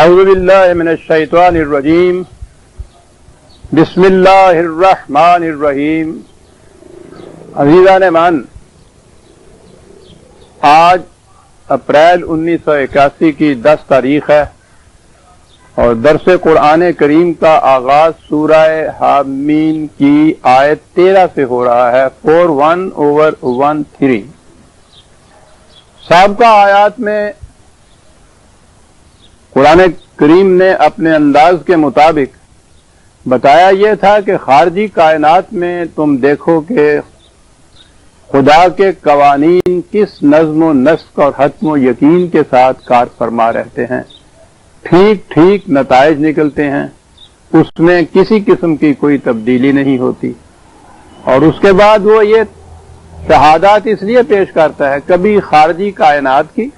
اعوذ باللہ من الشیطان الرجیم بسم اللہ الرحمن الرحیم۔ عزیزان مان، آج اپریل 1981 کی 10 تاریخ ہے اور درس قرآن کریم کا آغاز سورہ حامیم کی آیت 13 سے ہو رہا ہے، 41/13۔ سابقہ آیات میں قرآن کریم نے اپنے انداز کے مطابق بتایا یہ تھا کہ خارجی کائنات میں تم دیکھو کہ خدا کے قوانین کس نظم و نسق اور حتم و یقین کے ساتھ کار فرما رہتے ہیں، ٹھیک ٹھیک نتائج نکلتے ہیں، اس میں کسی قسم کی کوئی تبدیلی نہیں ہوتی۔ اور اس کے بعد وہ یہ شہادات اس لیے پیش کرتا ہے، کبھی خارجی کائنات کی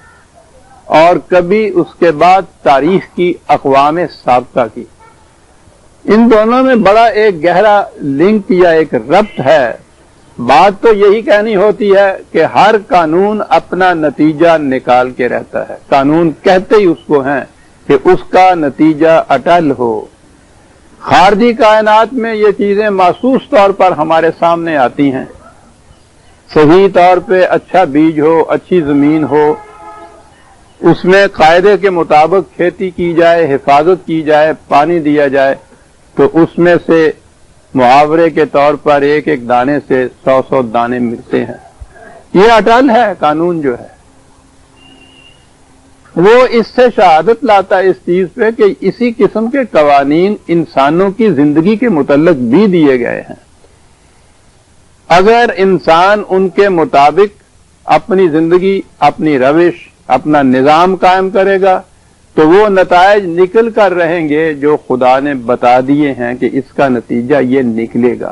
اور کبھی اس کے بعد تاریخ کی اقوام سابقہ کی۔ ان دونوں میں بڑا ایک گہرا لنک یا ایک ربط ہے۔ بات تو یہی کہنی ہوتی ہے کہ ہر قانون اپنا نتیجہ نکال کے رہتا ہے، قانون کہتے ہی اس کو ہیں کہ اس کا نتیجہ اٹل ہو۔ خارجی کائنات میں یہ چیزیں محسوس طور پر ہمارے سامنے آتی ہیں، صحیح طور پہ اچھا بیج ہو، اچھی زمین ہو، اس میں قاعدے کے مطابق کھیتی کی جائے، حفاظت کی جائے، پانی دیا جائے تو اس میں سے محاورے کے طور پر ایک ایک دانے سے 100 دانے ملتے ہیں۔ یہ اٹل ہے قانون جو ہے، وہ اس سے شہادت لاتا ہے اس چیز پہ کہ اسی قسم کے قوانین انسانوں کی زندگی کے متعلق بھی دیے گئے ہیں۔ اگر انسان ان کے مطابق اپنی زندگی، اپنی روش، اپنا نظام قائم کرے گا تو وہ نتائج نکل کر رہیں گے جو خدا نے بتا دیے ہیں کہ اس کا نتیجہ یہ نکلے گا۔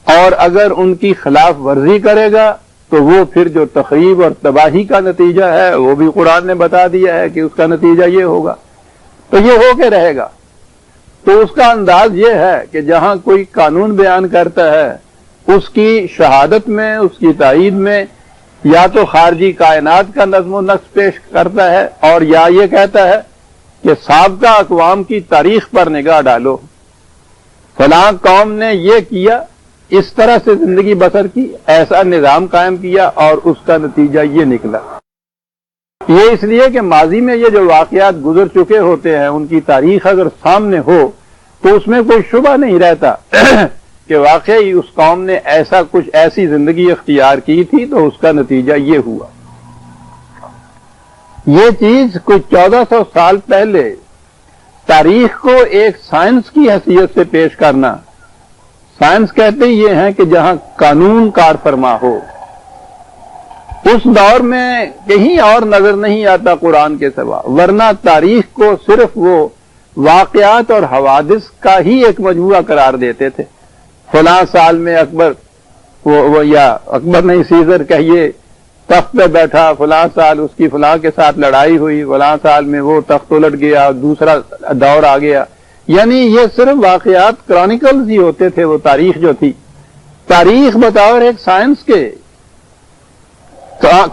اور اگر ان کی خلاف ورزی کرے گا تو وہ پھر جو تخریب اور تباہی کا نتیجہ ہے وہ بھی قرآن نے بتا دیا ہے کہ اس کا نتیجہ یہ ہوگا، تو یہ ہو کے رہے گا۔ تو اس کا انداز یہ ہے کہ جہاں کوئی قانون بیان کرتا ہے اس کی شہادت میں، اس کی تائید میں یا تو خارجی کائنات کا نظم و نسق پیش کرتا ہے اور یا یہ کہتا ہے کہ سابقہ اقوام کی تاریخ پر نگاہ ڈالو، فلاں قوم نے یہ کیا، اس طرح سے زندگی بسر کی، ایسا نظام قائم کیا اور اس کا نتیجہ یہ نکلا۔ یہ اس لیے کہ ماضی میں یہ جو واقعات گزر چکے ہوتے ہیں ان کی تاریخ اگر سامنے ہو تو اس میں کوئی شبہ نہیں رہتا کہ واقعی اس قوم نے ایسا کچھ، ایسی زندگی اختیار کی تھی تو اس کا نتیجہ یہ ہوا۔ یہ چیز کوئی 1400 سال پہلے تاریخ کو ایک سائنس کی حیثیت سے پیش کرنا، سائنس کہتے یہ ہیں کہ جہاں قانون کار فرما ہو، اس دور میں کہیں اور نظر نہیں آتا قرآن کے سوا، ورنہ تاریخ کو صرف وہ واقعات اور حوادث کا ہی ایک مجموعہ قرار دیتے تھے۔ فلاں سال میں اکبر یا اکبر نہیں، سیزر کہیے، تخت پہ بیٹھا، فلاں سال اس کی فلاں کے ساتھ لڑائی ہوئی، فلاں سال میں وہ تخت الٹ گیا، دوسرا دور آ گیا۔ یعنی یہ صرف واقعات کرونیکلز ہی ہوتے تھے۔ وہ تاریخ جو تھی، تاریخ بطور ایک سائنس کے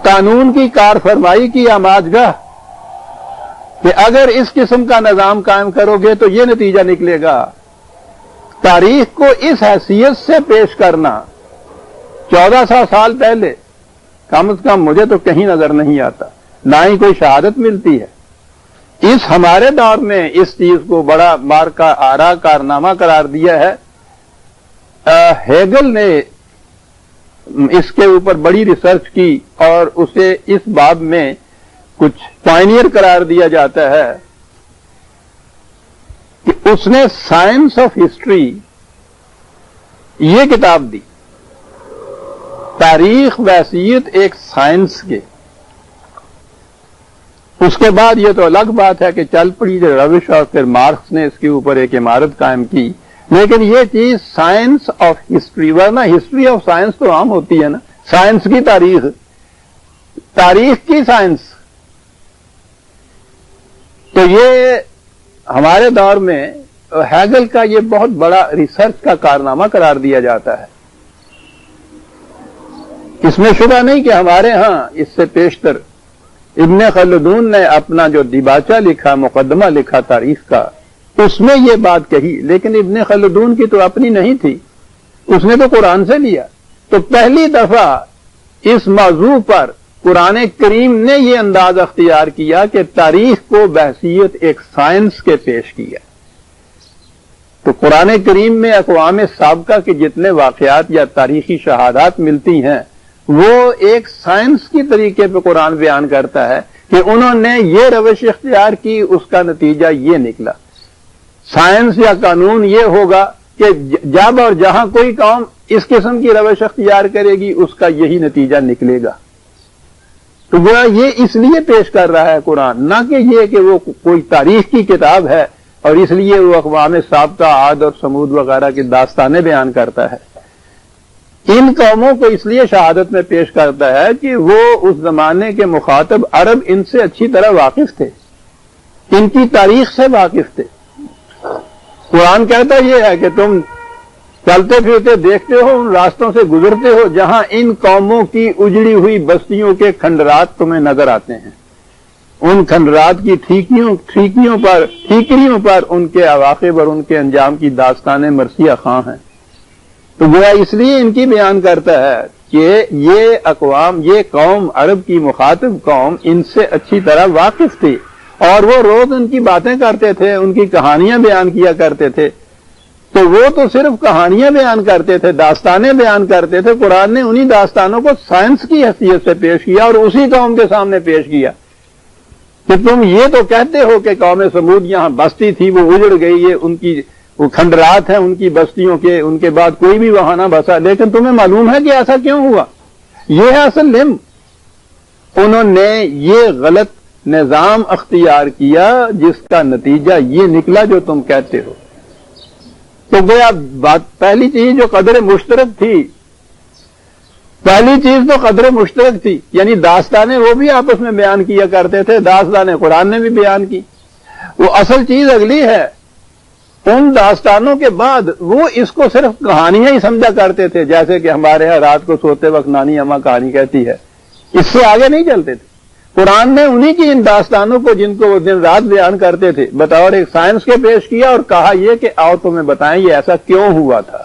قانون کی کار فرمائی کی آماجگاہ کہ اگر اس قسم کا نظام قائم کرو گے تو یہ نتیجہ نکلے گا۔ تاریخ کو اس حیثیت سے پیش کرنا 1400 سال پہلے کم از کم مجھے تو کہیں نظر نہیں آتا، نہ ہی کوئی شہادت ملتی ہے۔ اس ہمارے دور میں اس چیز کو بڑا مارکا آرا کارنامہ قرار دیا ہے۔ ہیگل نے اس کے اوپر بڑی ریسرچ کی اور اسے اس باب میں کچھ پائنیئر قرار دیا جاتا ہے کہ اس نے سائنس آف ہسٹری یہ کتاب دی، تاریخ وحثیت ایک سائنس کے۔ اس کے بعد یہ تو الگ بات ہے کہ چل پڑی جو روش اور پھر مارکس نے اس کے اوپر ایک عمارت قائم کی، لیکن یہ چیز سائنس آف ہسٹری، ورنہ ہسٹری آف سائنس تو عام ہوتی ہے نا، سائنس کی تاریخ، تاریخ کی سائنس۔ تو یہ ہمارے دور میں ہیگل کا یہ بہت بڑا ریسرچ کا کارنامہ قرار دیا جاتا ہے۔ اس میں شبہ نہیں کہ ہمارے ہاں اس سے پیشتر ابن خلدون نے اپنا جو دیباچہ لکھا، مقدمہ لکھا تاریخ کا، اس میں یہ بات کہی، لیکن ابن خلدون کی تو اپنی نہیں تھی، اس نے تو قرآن سے لیا۔ تو پہلی دفعہ اس موضوع پر قرآن کریم نے یہ انداز اختیار کیا کہ تاریخ کو بحیثیت ایک سائنس کے پیش کیا۔ تو قرآن کریم میں اقوام سابقہ کے جتنے واقعات یا تاریخی شہادات ملتی ہیں وہ ایک سائنس کی طریقے پہ قرآن بیان کرتا ہے کہ انہوں نے یہ روش اختیار کی، اس کا نتیجہ یہ نکلا۔ سائنس یا قانون یہ ہوگا کہ جب اور جہاں کوئی قوم اس قسم کی روش اختیار کرے گی اس کا یہی نتیجہ نکلے گا۔ تو وہ یہ اس لیے پیش کر رہا ہے قرآن، نہ کہ یہ کہ وہ کوئی تاریخ کی کتاب ہے اور اس لیے وہ اقوام سابقہ عاد اور سمود وغیرہ کی داستانیں بیان کرتا ہے۔ ان قوموں کو اس لیے شہادت میں پیش کرتا ہے کہ وہ اس زمانے کے مخاطب عرب ان سے اچھی طرح واقف تھے، ان کی تاریخ سے واقف تھے۔ قرآن کہتا یہ ہے کہ تم چلتے پھرتے دیکھتے ہو، ان راستوں سے گزرتے ہو جہاں ان قوموں کی اجڑی ہوئی بستیوں کے کھنڈرات تمہیں نظر آتے ہیں، ان کھنڈرات کی ٹھیکریوں پر ان کے عواقب اور ان کے انجام کی داستانیں مرثیہ خواں ہیں۔ تو گویا اس لیے ان کی بیان کرتا ہے کہ یہ قوم عرب کی مخاطب قوم ان سے اچھی طرح واقف تھی اور وہ روز ان کی باتیں کرتے تھے، ان کی کہانیاں بیان کیا کرتے تھے۔ تو وہ تو صرف کہانیاں بیان کرتے تھے، داستانیں بیان کرتے تھے، قرآن نے انہی داستانوں کو سائنس کی حیثیت سے پیش کیا اور اسی قوم کے سامنے پیش کیا کہ تم یہ تو کہتے ہو کہ قوم سمود یہاں بستی تھی، وہ اجڑ گئی ہے، ان کی وہ کھنڈرات ہیں ان کی بستیوں کے، ان کے بعد کوئی بھی وہاں نہ بسا، لیکن تمہیں معلوم ہے کہ ایسا کیوں ہوا؟ یہ ہے اصل علم۔ انہوں نے یہ غلط نظام اختیار کیا جس کا نتیجہ یہ نکلا جو تم کہتے ہو۔ تو گویا بات پہلی چیز جو قدر مشترک تھی، پہلی چیز تو قدر مشترک تھی، یعنی داستانیں وہ بھی آپس میں بیان کیا کرتے تھے، داستانیں قرآن نے بھی بیان کی۔ وہ اصل چیز اگلی ہے، ان داستانوں کے بعد وہ اس کو صرف کہانیاں ہی سمجھا کرتے تھے، جیسے کہ ہمارے ہاں رات کو سوتے وقت نانی اماں کہانی کہتی ہے، اس سے آگے نہیں چلتے تھے۔ قرآن نے انہی کی ان داستانوں کو جن کو وہ دن رات بیان کرتے تھے بطور ایک سائنس کے پیش کیا اور کہا یہ کہ آؤ تمہیں بتائیں یہ ایسا کیوں ہوا تھا۔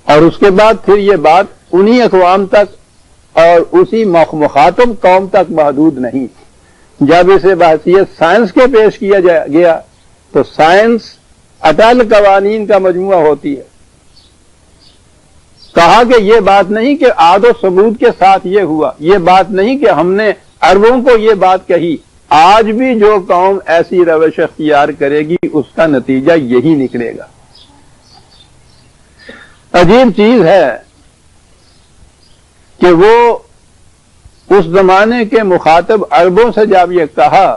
اور اس کے بعد پھر یہ بات انہی اقوام تک اور اسی مخاطب قوم تک محدود نہیں، جب اسے بحیثیت سائنس کے پیش کیا گیا تو سائنس اٹل قوانین کا مجموعہ ہوتی ہے۔ کہا کہ یہ بات نہیں کہ عاد و سمود کے ساتھ یہ ہوا، یہ بات نہیں کہ ہم نے عربوں کو یہ بات کہی، آج بھی جو قوم ایسی روش اختیار کرے گی اس کا نتیجہ یہی نکلے گا۔ عجیب چیز ہے کہ وہ اس زمانے کے مخاطب عربوں سے جب یہ کہا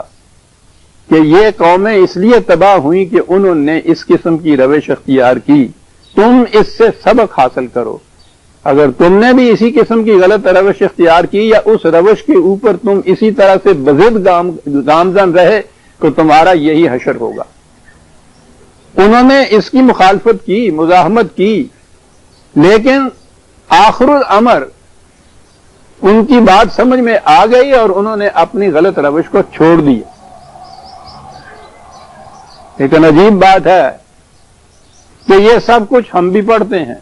کہ یہ قومیں اس لیے تباہ ہوئیں کہ انہوں نے اس قسم کی روش اختیار کی، تم اس سے سبق حاصل کرو، اگر تم نے بھی اسی قسم کی غلط روش اختیار کی یا اس روش کے اوپر تم اسی طرح سے بضد گامزن رہے تو تمہارا یہی حشر ہوگا۔ انہوں نے اس کی مخالفت کی، مزاحمت کی، لیکن آخر الامر ان کی بات سمجھ میں آ گئی اور انہوں نے اپنی غلط روش کو چھوڑ دیا۔ لیکن عجیب بات ہے کہ یہ سب کچھ ہم بھی پڑھتے ہیں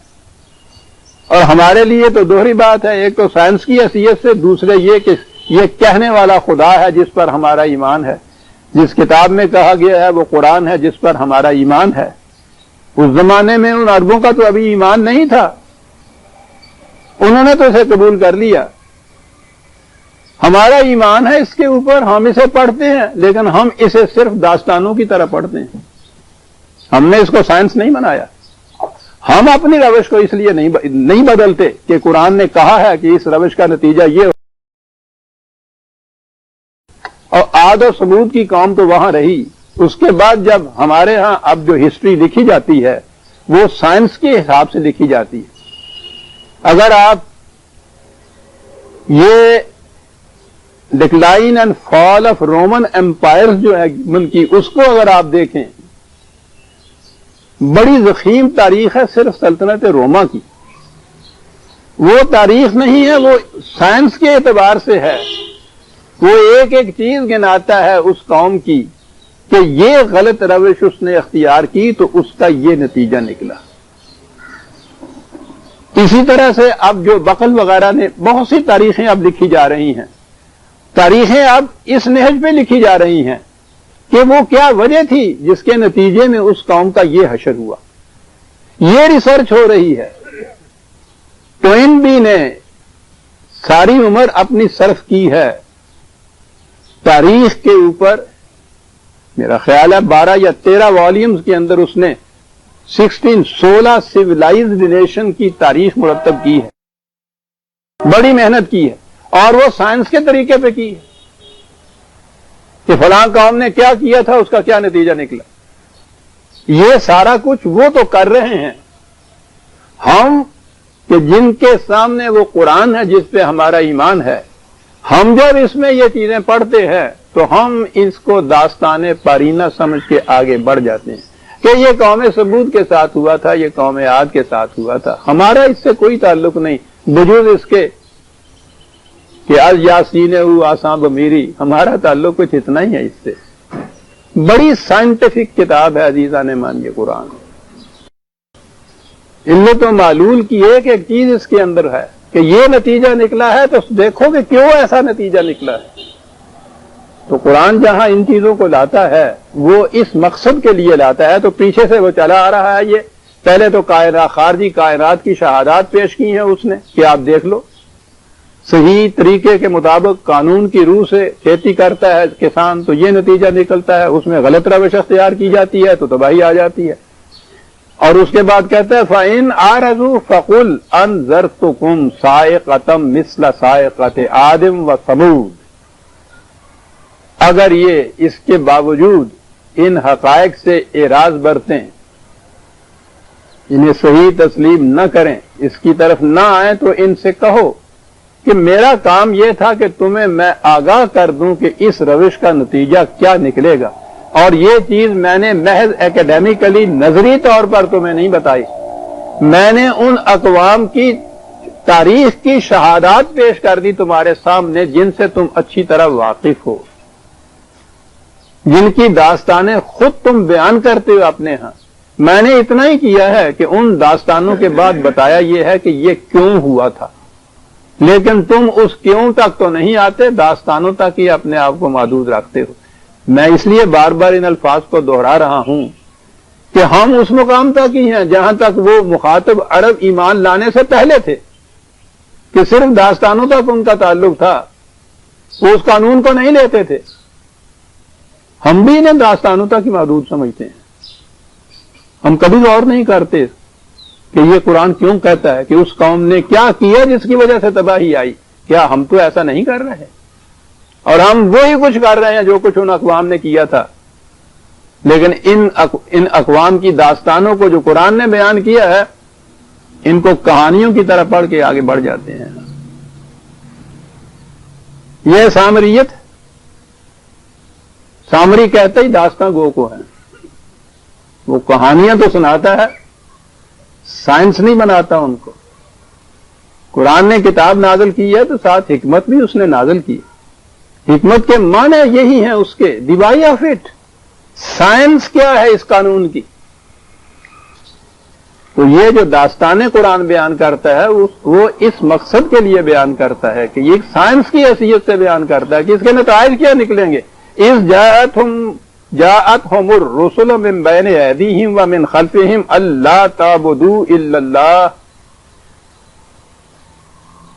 اور ہمارے لیے تو دوہری بات ہے، ایک تو سائنس کی حیثیت سے، دوسرے یہ کہ یہ کہنے والا خدا ہے جس پر ہمارا ایمان ہے، جس کتاب میں کہا گیا ہے وہ قرآن ہے جس پر ہمارا ایمان ہے۔ اس زمانے میں ان عربوں کا تو ابھی ایمان نہیں تھا، انہوں نے تو اسے قبول کر لیا۔ ہمارا ایمان ہے اس کے اوپر، ہم اسے پڑھتے ہیں لیکن ہم اسے صرف داستانوں کی طرح پڑھتے ہیں، ہم نے اس کو سائنس نہیں بنایا۔ ہم اپنی روش کو اس لیے نہیں بدلتے کہ قرآن نے کہا ہے کہ اس روش کا نتیجہ یہ ہو، اور عاد و سمود کی قوم تو وہاں رہی۔ اس کے بعد جب ہمارے ہاں اب جو ہسٹری لکھی جاتی ہے وہ سائنس کے حساب سے لکھی جاتی ہے۔ اگر آپ یہ decline and fall of Roman Empire جو ہے ملکی، اس کو اگر آپ دیکھیں، بڑی ضخیم تاریخ ہے صرف سلطنت روما کی، وہ تاریخ نہیں ہے، وہ سائنس کے اعتبار سے ہے وہ ایک ایک چیز گناتا ہے اس قوم کی کہ یہ غلط روش اس نے اختیار کی تو اس کا یہ نتیجہ نکلا۔ اسی طرح سے اب جو بقل وغیرہ نے بہت سی تاریخیں اب لکھی جا رہی ہیں، تاریخیں اب اس نہج پہ لکھی جا رہی ہیں کہ وہ کیا وجہ تھی جس کے نتیجے میں اس قوم کا یہ حشر ہوا۔ یہ ریسرچ ہو رہی ہے۔ ٹوئنبی نے ساری عمر اپنی صرف کی ہے تاریخ کے اوپر، میرا خیال ہے 12 یا 13 والیومز کے اندر اس نے 16 سیولائزڈ نیشن کی تاریخ مرتب کی ہے، بڑی محنت کی ہے، اور وہ سائنس کے طریقے پہ کی ہے کہ فلاں قوم نے کیا کیا تھا، اس کا کیا نتیجہ نکلا۔ یہ سارا کچھ وہ تو کر رہے ہیں، ہم کہ جن کے سامنے وہ قرآن ہے جس پہ ہمارا ایمان ہے، ہم جب اس میں یہ چیزیں پڑھتے ہیں تو ہم اس کو داستان پارینہ سمجھ کے آگے بڑھ جاتے ہیں کہ یہ قوم ثمود کے ساتھ ہوا تھا، یہ قوم عاد کے ساتھ ہوا تھا، ہمارا اس سے کوئی تعلق نہیں، بجوز اس کے کہ آج یاسین آساں بمیری، ہمارا تعلق کچھ اتنا ہی ہے اس سے۔ بڑی سائنٹیفک کتاب ہے عزیزان مان، یہ قرآن علت و معلول کی ایک ایک چیز اس کے اندر ہے کہ یہ نتیجہ نکلا ہے تو دیکھو کہ کیوں ایسا نتیجہ نکلا ہے۔ تو قرآن جہاں ان چیزوں کو لاتا ہے وہ اس مقصد کے لیے لاتا ہے، تو پیچھے سے وہ چلا آ رہا ہے۔ یہ پہلے تو خارجی کائنات کی شہادات پیش کی ہیں اس نے کہ آپ دیکھ لو، صحیح طریقے کے مطابق قانون کی روح سے کھیتی کرتا ہے کسان تو یہ نتیجہ نکلتا ہے، اس میں غلط روش اختیار کی جاتی ہے تو تباہی آ جاتی ہے۔ اور اس کے بعد کہتا ہے فَإِنْ أَعْرَضُوا فَقُلْ أَنذَرْتُكُمْ صَاعِقَةً مِثْلَ صَاعِقَةِ عَادٍ وَثَمُودَ۔ اگر یہ اس کے باوجود ان حقائق سے اعراض برتیں، انہیں صحیح تسلیم نہ کریں، اس کی طرف نہ آئیں، تو ان سے کہو کہ میرا کام یہ تھا کہ تمہیں میں آگاہ کر دوں کہ اس روش کا نتیجہ کیا نکلے گا، اور یہ چیز میں نے محض اکیڈیمکلی نظری طور پر تمہیں نہیں بتائی، میں نے ان اقوام کی تاریخ کی شہادات پیش کر دی تمہارے سامنے جن سے تم اچھی طرح واقف ہو، جن کی داستانیں خود تم بیان کرتے ہو اپنے ہاں۔ میں نے اتنا ہی کیا ہے کہ ان داستانوں کے بعد بتایا یہ ہے کہ یہ کیوں ہوا تھا، لیکن تم اس کیوں تک تو نہیں آتے، داستانوں تک ہی اپنے آپ کو محدود رکھتے ہو۔ میں اس لیے بار بار ان الفاظ کو دوہرا رہا ہوں کہ ہم اس مقام تک ہی ہیں جہاں تک وہ مخاطب عرب ایمان لانے سے پہلے تھے کہ صرف داستانوں تک ان کا تعلق تھا، وہ اس قانون کو نہیں لیتے تھے۔ ہم بھی انہیں داستانوں تک ہی محدود سمجھتے ہیں، ہم کبھی غور نہیں کرتے کہ یہ قرآن کیوں کہتا ہے کہ اس قوم نے کیا کیا جس کی وجہ سے تباہی آئی۔ کیا ہم تو ایسا نہیں کر رہے، اور ہم وہی کچھ کر رہے ہیں جو کچھ ان اقوام نے کیا تھا، لیکن ان اقوام کی داستانوں کو جو قرآن نے بیان کیا ہے ان کو کہانیوں کی طرح پڑھ کے آگے بڑھ جاتے ہیں۔ یہ سامریت، سامری کہتے ہی داستان گو کو ہے، وہ کہانیاں تو سناتا ہے، سائنس نہیں بناتا ان کو۔ قرآن نے کتاب نازل کی ہے تو ساتھ حکمت بھی اس نے نازل کی، حکمت کے معنی یہی ہیں اس کے، دی وائی آف اٹ، سائنس کیا ہے اس قانون کی۔ تو یہ جو داستانیں قرآن بیان کرتا ہے وہ اس مقصد کے لیے بیان کرتا ہے کہ یہ ایک سائنس کی حیثیت سے بیان کرتا ہے کہ اس کے نتائج کیا نکلیں گے۔ اذ جاءتهم الرسل من بین ایدیہم ومن خلفہم الا تعبدوا الا اللہ،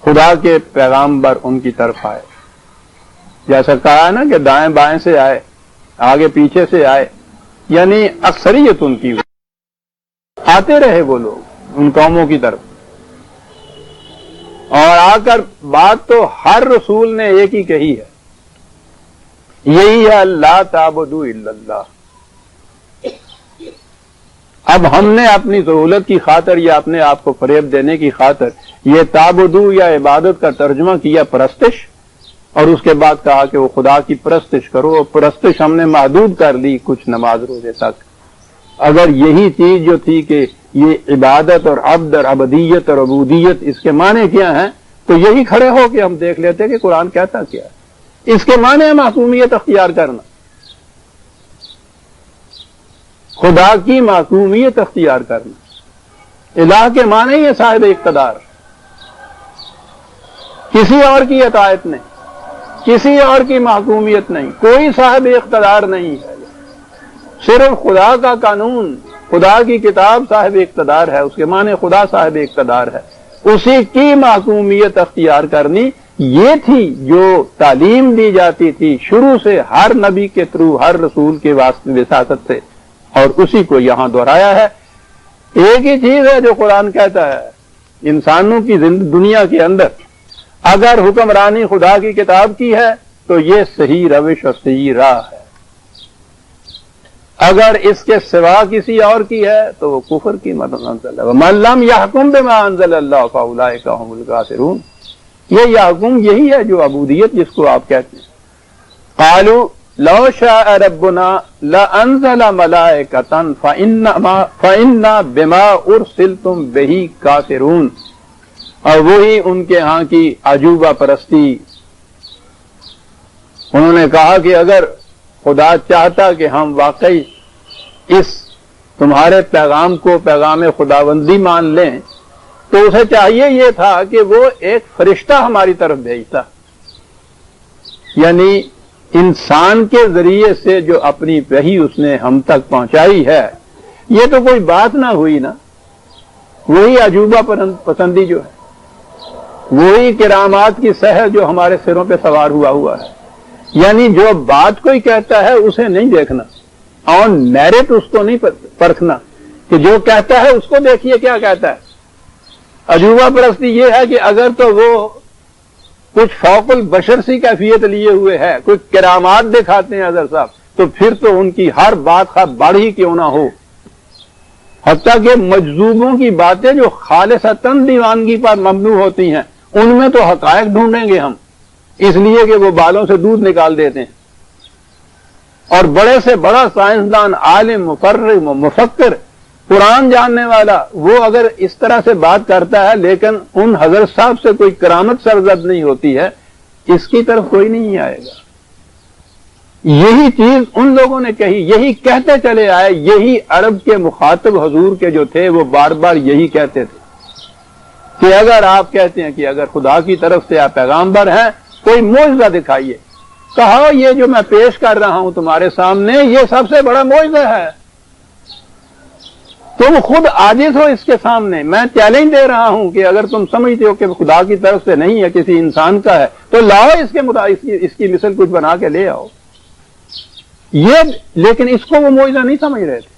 خدا کے پیغامبر ان کی طرف آئے، جیسا کہا نا کہ دائیں بائیں سے آئے، آگے پیچھے سے آئے، یعنی اکثریت ان کی آتے رہے وہ لوگ ان قوموں کی طرف، اور آ کر بات تو ہر رسول نے ایک ہی کہی ہے، یہی ہے اللہ تعبدوا الا اللہ۔ اب ہم نے اپنی سہولت کی خاطر یا اپنے آپ کو فریب دینے کی خاطر یہ تعبدو یا عبادت کا ترجمہ کیا پرستش، اور اس کے بعد کہا کہ وہ خدا کی پرستش کرو، اور پرستش ہم نے محدود کر لی کچھ نماز روزے تک۔ اگر یہی چیز جو تھی کہ یہ عبادت اور عبد اور عبدیت اور عبودیت اس کے معنی کیا ہیں، تو یہی کھڑے ہو کہ ہم دیکھ لیتے کہ قرآن کہتا کیا ہے۔ اس کے معنی ہے معصومیت اختیار کرنا، خدا کی معصومیت اختیار کرنا۔ الہ کے معنی ہی ہے صاحب اقتدار، کسی اور کی اطاعت نہیں، کسی اور کی معصومیت نہیں، کوئی صاحب اقتدار نہیں ہے، صرف خدا کا قانون، خدا کی کتاب صاحب اقتدار ہے، اس کے معنی خدا صاحب اقتدار ہے، اسی کی معصومیت اختیار کرنی، یہ تھی جو تعلیم دی جاتی تھی شروع سے ہر نبی کے تھرو، ہر رسول کے وساطت سے، اور اسی کو یہاں دہرایا ہے۔ ایک ہی چیز ہے جو قرآن کہتا ہے، انسانوں کی دنیا کے اندر اگر حکمرانی خدا کی کتاب کی ہے تو یہ صحیح روش اور صحیح راہ ہے، اگر اس کے سوا کسی اور کی ہے تو وہ کفر کی منزل ہے۔ وَمَن لَّمْ يَحْكُم بِمَا أَنزَلَ اللَّهُ فَأُولَٰئِكَ هُمُ الْكَافِرُونَ، یہ یحکم یہی ہے جو عبودیت جس کو آپ کہتے ہیں۔ قالوا لو شاء ربنا لانزل ملائکۃ فإنا بما ارسلتم به کافرون، اور وہی ان کے ہاں کی عجوبہ پرستی، انہوں نے کہا کہ اگر خدا چاہتا کہ ہم واقعی اس تمہارے پیغام کو پیغام خداوندی مان لیں تو اسے چاہیے یہ تھا کہ وہ ایک فرشتہ ہماری طرف بھیجتا، یعنی انسان کے ذریعے سے جو اپنی وحی اس نے ہم تک پہنچائی ہے، یہ تو کوئی بات نہ ہوئی نا، وہی عجوبہ پسندی جو ہے، وہی کرامات کی سحر جو ہمارے سروں پہ سوار ہوا ہے، یعنی جو بات کوئی کہتا ہے اسے نہیں دیکھنا، آن میرٹ اس کو نہیں پرکھنا کہ جو کہتا ہے اس کو دیکھیے کیا کہتا ہے۔ عجوبہ پرستی یہ ہے کہ اگر تو وہ کچھ فوق البشر سی کیفیت لیے ہوئے ہے، کچھ کرامات دکھاتے ہیں اظہر صاحب، تو پھر تو ان کی ہر بات خواہ بڑھ ہی کیوں نہ ہو، حتیٰ کہ مجذوبوں کی باتیں جو خالصتاً دیوانگی پر مبنی ہوتی ہیں ان میں تو حقائق ڈھونڈیں گے ہم، اس لیے کہ وہ بالوں سے دودھ نکال دیتے ہیں۔ اور بڑے سے بڑا سائنسدان، عالم، مفرر، مفکر، قرآن جاننے والا، وہ اگر اس طرح سے بات کرتا ہے لیکن ان حضرت صاحب سے کوئی کرامت سرزد نہیں ہوتی ہے، اس کی طرف کوئی نہیں آئے گا۔ یہی چیز ان لوگوں نے کہی، یہی کہتے چلے آئے، یہی عرب کے مخاطب حضور کے جو تھے وہ بار بار یہی کہتے تھے کہ اگر آپ کہتے ہیں کہ اگر خدا کی طرف سے آپ پیغامبر ہیں کوئی معجزہ دکھائیے، کہا یہ جو میں پیش کر رہا ہوں تمہارے سامنے یہ سب سے بڑا معجزہ ہے، تم خود عاجز ہو اس کے سامنے، میں چیلنج دے رہا ہوں کہ اگر تم سمجھتے ہو کہ خدا کی طرف سے نہیں ہے کسی انسان کا ہے تو لاؤ اس کی مثل کچھ بنا کے لے آؤ۔ یہ لیکن اس کو وہ معجزہ نہیں سمجھ رہے تھے،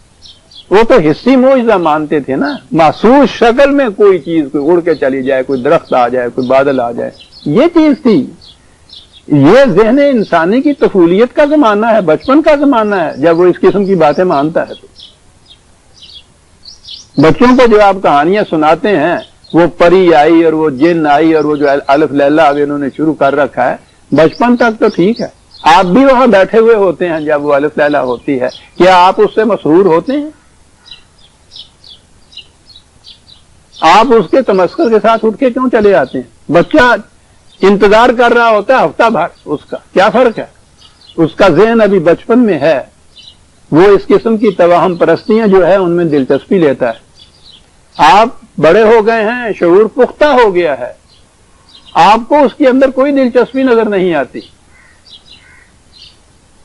وہ تو حصی معجزہ مانتے تھے نا، محسوس شکل میں کوئی چیز کوئی اڑ کے چلی جائے، کوئی درخت آ جائے، کوئی بادل آ جائے، یہ چیز تھی۔ یہ ذہن انسانی کی طفولیت کا زمانہ ہے، بچپن کا زمانہ ہے، جب وہ اس قسم کی باتیں مانتا ہے تو بچوں کو جو آپ کہانیاں سناتے ہیں وہ پری آئی اور وہ جن آئی اور وہ جو الف لیلہ اب انہوں نے شروع کر رکھا ہے، بچپن تک تو ٹھیک ہے، آپ بھی وہاں بیٹھے ہوئے ہوتے ہیں جب وہ الف لیلہ ہوتی ہے، کیا آپ اس سے مسحور ہوتے ہیں؟ آپ اس کے تمسخر کے ساتھ اٹھ کے کیوں چلے آتے ہیں؟ بچہ انتظار کر رہا ہوتا ہے ہفتہ بھر، اس کا کیا فرق ہے؟ اس کا ذہن ابھی بچپن میں ہے، وہ اس قسم کی توہم پرستیاں جو ہے ان میں دلچسپی لیتا ہے۔ آپ بڑے ہو گئے ہیں، شعور پختہ ہو گیا ہے، آپ کو اس کے اندر کوئی دلچسپی نظر نہیں آتی۔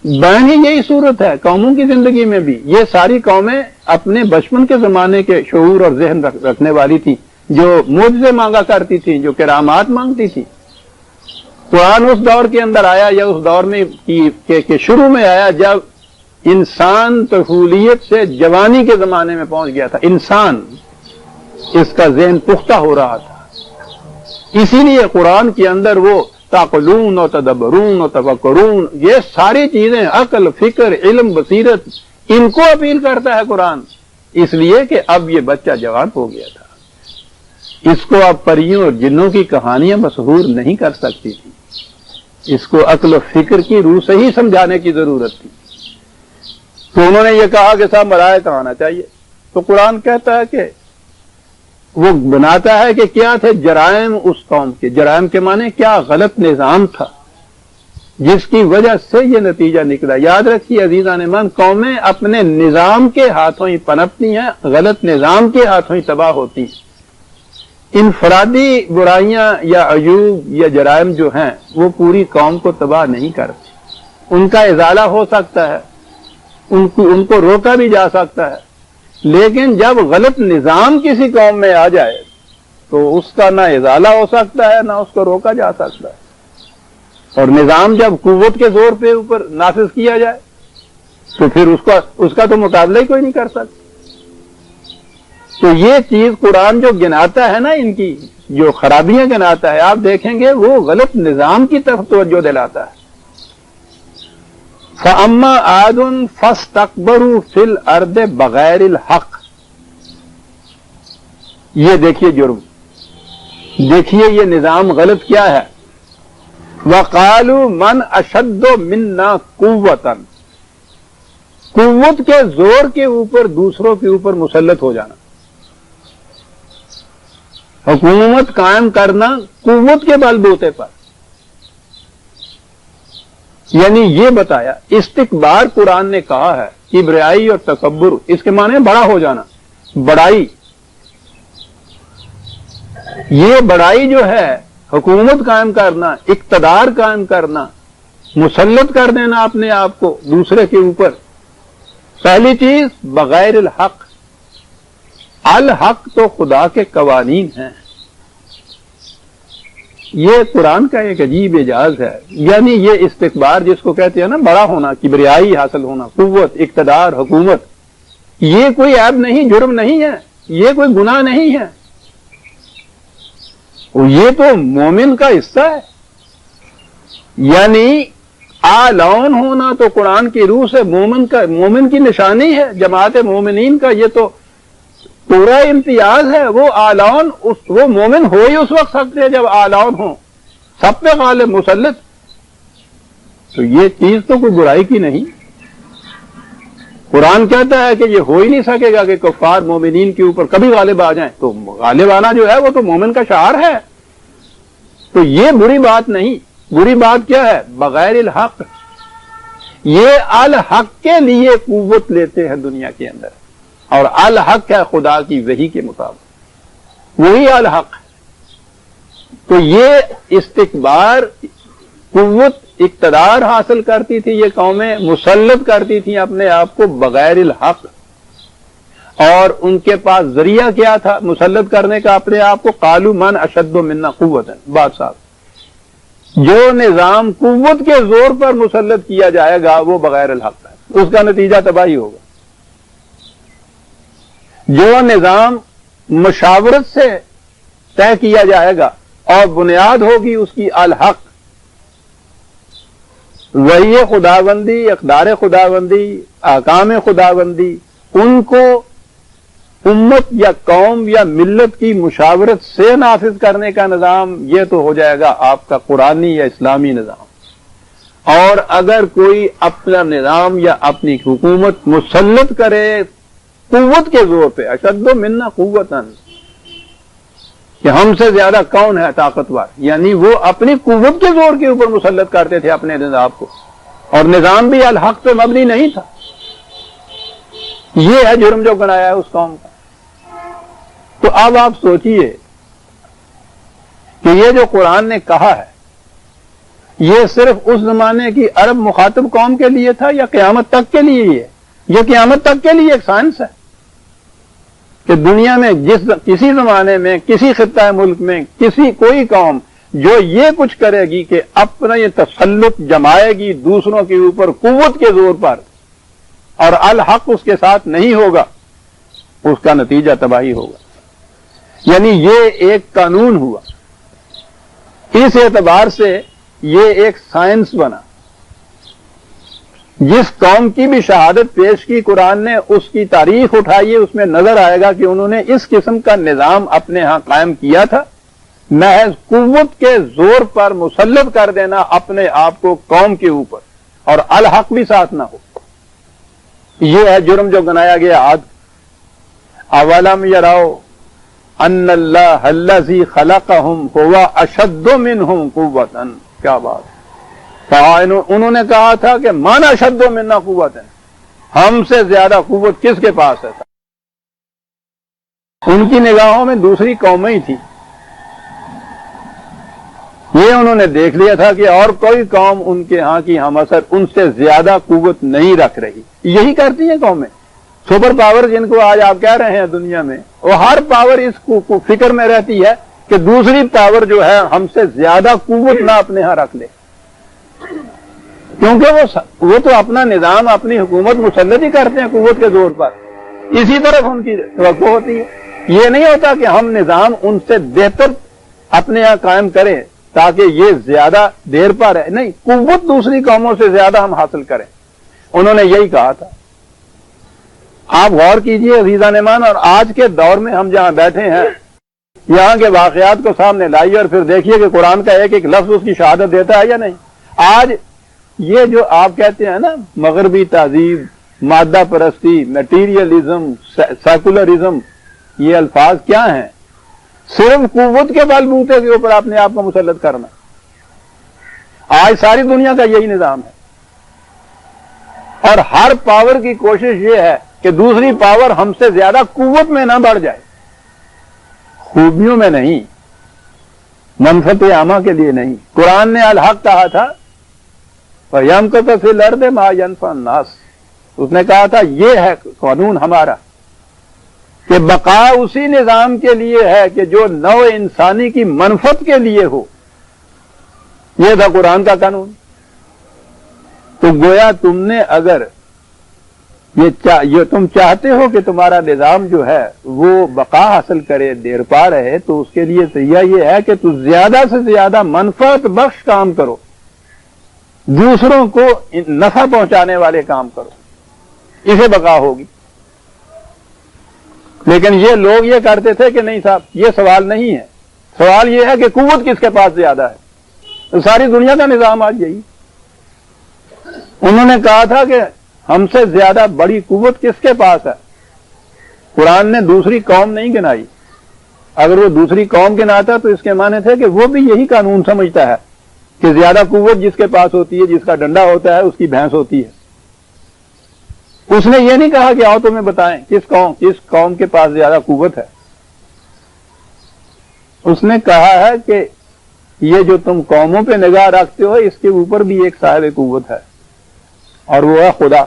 بہن ہی یہی صورت ہے قوموں کی زندگی میں بھی، یہ ساری قومیں اپنے بچپن کے زمانے کے شعور اور ذہن رکھنے والی تھی، جو معجزے مانگا کرتی تھی، جو کرامات مانگتی تھی۔ قرآن اس دور کے اندر آیا یا اس دور میں کہ شروع میں آیا جب انسان طفولیت سے جوانی کے زمانے میں پہنچ گیا تھا، انسان اس کا ذہن پختہ ہو رہا تھا، اسی لیے قرآن کے اندر وہ تعقلون و تدبرون و تفکرون، یہ ساری چیزیں عقل، فکر، علم، بصیرت، ان کو اپیل کرتا ہے قرآن، اس لیے کہ اب یہ بچہ جوان ہو گیا تھا، اس کو اب پریوں اور جنوں کی کہانیاں مسحور نہیں کر سکتی تھی، اس کو عقل و فکر کی روح سے ہی سمجھانے کی ضرورت تھی۔ تو انہوں نے یہ کہا کہ صاحب ملائکہ آنا چاہیے، تو قرآن کہتا ہے کہ وہ بناتا ہے کہ کیا تھے جرائم اس قوم کے، جرائم کے معنی کیا غلط نظام تھا، جس کی وجہ سے یہ نتیجہ نکلا. یاد رکھیے عزیزان من، قومیں اپنے نظام کے ہاتھوں ہی پنپتی ہیں، غلط نظام کے ہاتھوں ہی تباہ ہوتی ہیں. انفرادی برائیاں یا عیوب یا جرائم جو ہیں وہ پوری قوم کو تباہ نہیں کرتی. ان کا ازالہ ہو سکتا ہے، ان کو روکا بھی جا سکتا ہے، لیکن جب غلط نظام کسی قوم میں آ جائے تو اس کا نہ ازالہ ہو سکتا ہے نہ اس کو روکا جا سکتا ہے. اور نظام جب قوت کے زور پہ اوپر نافذ کیا جائے تو پھر اس کا تو مقابلہ ہی کوئی نہیں کر سکتا. تو یہ چیز قرآن جو گناتا ہے نا، ان کی جو خرابیاں گناتا ہے، آپ دیکھیں گے وہ غلط نظام کی طرف توجہ دلاتا ہے. فَأَمَّا عَادٌ فَاسْتَكْبَرُوا فِي الْأَرْضِ بِغَيْرِ الْحَقِّ. یہ دیکھیے جرم، دیکھیے یہ نظام غلط کیا ہے. وَقَالُوا مَنْ أَشَدُّ مِنَّا قُوَّةً. قوت کے زور کے اوپر دوسروں کے اوپر مسلط ہو جانا، حکومت قائم کرنا قوت کے بل بوتے پر. یعنی یہ بتایا استکبار قرآن نے کہا ہے، کبریائی اور تکبر، اس کے معنی بڑا ہو جانا، بڑائی. یہ بڑائی جو ہے حکومت قائم کرنا، اقتدار قائم کرنا، مسلط کر دینا اپنے آپ کو دوسرے کے اوپر. پہلی چیز بغیر الحق. الحق تو خدا کے قوانین ہیں. یہ قرآن کا ایک عجیب اعجاز ہے. یعنی یہ استکبار جس کو کہتے ہیں نا، بڑا ہونا، کبریائی حاصل ہونا، قوت، اقتدار، حکومت، یہ کوئی عیب نہیں، جرم نہیں ہے، یہ کوئی گناہ نہیں ہے. یہ تو مومن کا حصہ ہے. یعنی آلون ہونا تو قرآن کی روح سے مومن کی نشانی ہے. جماعت مومنین کا یہ تو پورا امتیاز ہے. وہ آلون وہ مومن ہو ہی اس وقت سکتے ہیں جب آلون ہوں، سب پہ غالب مسلط. تو یہ چیز تو کوئی برائی کی نہیں. قرآن کہتا ہے کہ یہ ہو ہی نہیں سکے گا کہ کفار مومنین کے اوپر کبھی غالب آ جائیں. تو غالب آنا جو ہے وہ تو مومن کا شعار ہے. تو یہ بری بات نہیں. بری بات کیا ہے؟ بغیر الحق. یہ الحق کے لیے قوت لیتے ہیں دنیا کے اندر، اور الحق ہے خدا کی وحی کے مطابق، وہی الحق ہے. تو یہ استکبار، قوت، اقتدار حاصل کرتی تھی یہ قومیں، مسلط کرتی تھیں اپنے آپ کو بغیر الحق. اور ان کے پاس ذریعہ کیا تھا مسلط کرنے کا اپنے آپ کو؟ قالوا من اشد منا قوتا. بات صاحب، جو نظام قوت کے زور پر مسلط کیا جائے گا وہ بغیر الحق ہے، اس کا نتیجہ تباہی ہوگا. جو نظام مشاورت سے طے کیا جائے گا اور بنیاد ہوگی اس کی الحق، وحی خداوندی، اقدار خداوندی، احکام خداوندی، ان کو امت یا قوم یا ملت کی مشاورت سے نافذ کرنے کا نظام، یہ تو ہو جائے گا آپ کا قرآنی یا اسلامی نظام. اور اگر کوئی اپنا نظام یا اپنی حکومت مسلط کرے قوت کے زور پہ، اشد منا قوتاً، کہ ہم سے زیادہ کون ہے طاقتور، یعنی وہ اپنی قوت کے زور کے اوپر مسلط کرتے تھے اپنے نظام کو، اور نظام بھی الحق پہ مبنی نہیں تھا. یہ ہے جرم جو گنایا ہے اس قوم کا. تو اب آپ سوچئے کہ یہ جو قرآن نے کہا ہے یہ صرف اس زمانے کی عرب مخاطب قوم کے لیے تھا یا قیامت تک کے لیے؟ یہ قیامت تک کے لیے ایک سائنس ہے کہ دنیا میں کسی زمانے میں، کسی خطہ ملک میں، کوئی قوم جو یہ کچھ کرے گی کہ اپنا یہ تسلط جمائے گی دوسروں کے اوپر قوت کے زور پر، اور الحق اس کے ساتھ نہیں ہوگا، اس کا نتیجہ تباہی ہوگا. یعنی یہ ایک قانون ہوا. اس اعتبار سے یہ ایک سائنس بنا. جس قوم کی بھی شہادت پیش کی قرآن نے، اس کی تاریخ اٹھائیے، اس میں نظر آئے گا کہ انہوں نے اس قسم کا نظام اپنے ہاں قائم کیا تھا، محض قوت کے زور پر مسلط کر دینا اپنے آپ کو قوم کے اوپر، اور الحق بھی ساتھ نہ ہو. یہ ہے جرم جو گنایا گیا عاد. اولم یراؤ ان اللہ الذی خلقہم هو اشد منہم قوۃ. کیا بات. انہوں نے کہا تھا کہ مانا اشد منا قوت، ہم سے زیادہ قوت کس کے پاس ہے؟ ان کی نگاہوں میں دوسری قومیں ہی تھی، یہ انہوں نے دیکھ لیا تھا کہ اور کوئی قوم ان کے ہاں کی ہم اثر ان سے زیادہ قوت نہیں رکھ رہی۔ یہی کرتی ہیں قومیں، سپر پاور جن کو آج آپ کہہ رہے ہیں دنیا میں، وہ ہر پاور اس کو فکر میں رہتی ہے کہ دوسری پاور جو ہے ہم سے زیادہ قوت نہ اپنے ہاں رکھ لے، کیونکہ وہ تو اپنا نظام، اپنی حکومت مسلط ہی کرتے ہیں قوت کے زور پر، اسی طرف ان کی توقع ہوتی ہے۔ یہ نہیں ہوتا کہ ہم نظام ان سے بہتر اپنے یہاں قائم کریں تاکہ یہ زیادہ دیر پر ہے، نہیں، قوت دوسری قوموں سے زیادہ ہم حاصل کریں۔ انہوں نے یہی کہا تھا۔ آپ غور کیجئے عزیزان ایمان، اور آج کے دور میں ہم جہاں بیٹھے ہیں، یہاں کے واقعات کو سامنے لائیے اور پھر دیکھیے کہ قرآن کا ایک ایک لفظ اس کی شہادت دیتا ہے یا نہیں۔ آج یہ جو آپ کہتے ہیں نا مغربی تہذیب، مادہ پرستی، میٹیریلزم، سیکولرزم، یہ الفاظ کیا ہیں؟ صرف قوت کے بل بوتے کے اوپر اپنے آپ کو مسلط کرنا۔ آج ساری دنیا کا یہی نظام ہے، اور ہر پاور کی کوشش یہ ہے کہ دوسری پاور ہم سے زیادہ قوت میں نہ بڑھ جائے، خوبیوں میں نہیں، منفعت عامہ کے لیے نہیں۔ قرآن نے الحق کہا تھا فَيَمْكُثُ فِي الْأَرْضِ مَا يَنْفَعُ النَّاسَ، اس نے کہا تھا یہ ہے قانون ہمارا کہ بقا اسی نظام کے لیے ہے کہ جو نوع انسانی کی منفعت کے لیے ہو، یہ تھا قرآن کا قانون۔ تو گویا تم نے اگر یہ تم چاہتے ہو کہ تمہارا نظام جو ہے وہ بقا حاصل کرے، دیر پا رہے، تو اس کے لیے طریقہ یہ ہے کہ تم زیادہ سے زیادہ منفعت بخش کام کرو، دوسروں کو نفع پہنچانے والے کام کرو، اسے بقا ہوگی۔ لیکن یہ لوگ یہ کرتے تھے کہ نہیں صاحب، یہ سوال نہیں ہے، سوال یہ ہے کہ قوت کس کے پاس زیادہ ہے۔ تو ساری دنیا کا نظام آج یہی۔ انہوں نے کہا تھا کہ ہم سے زیادہ بڑی قوت کس کے پاس ہے؟ قرآن نے دوسری قوم نہیں گنائی، اگر وہ دوسری قوم گناتا تو اس کے معنی تھے کہ وہ بھی یہی قانون سمجھتا ہے کہ زیادہ قوت جس کے پاس ہوتی ہے، جس کا ڈنڈا ہوتا ہے، اس کی بھینس ہوتی ہے۔ اس نے یہ نہیں کہا کہ آؤ تمہیں بتائیں کس قوم کے پاس زیادہ قوت ہے۔ اس نے کہا ہے کہ یہ جو تم قوموں پہ نگاہ رکھتے ہو، اس کے اوپر بھی ایک صاحب قوت ہے، اور وہ ہے خدا۔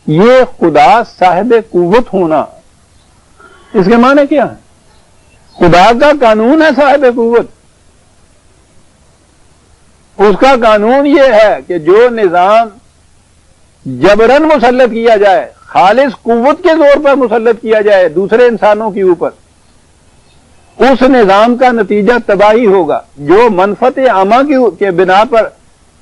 یہ خدا صاحب قوت ہونا، اس کے معنی کیا ہے؟ خدا کا قانون ہے صاحب قوت۔ اس کا قانون یہ ہے کہ جو نظام جبرن مسلط کیا جائے، خالص قوت کے زور پر مسلط کیا جائے دوسرے انسانوں کے اوپر، اس نظام کا نتیجہ تباہی ہوگا۔ جو منفعت عامہ کے بنا پر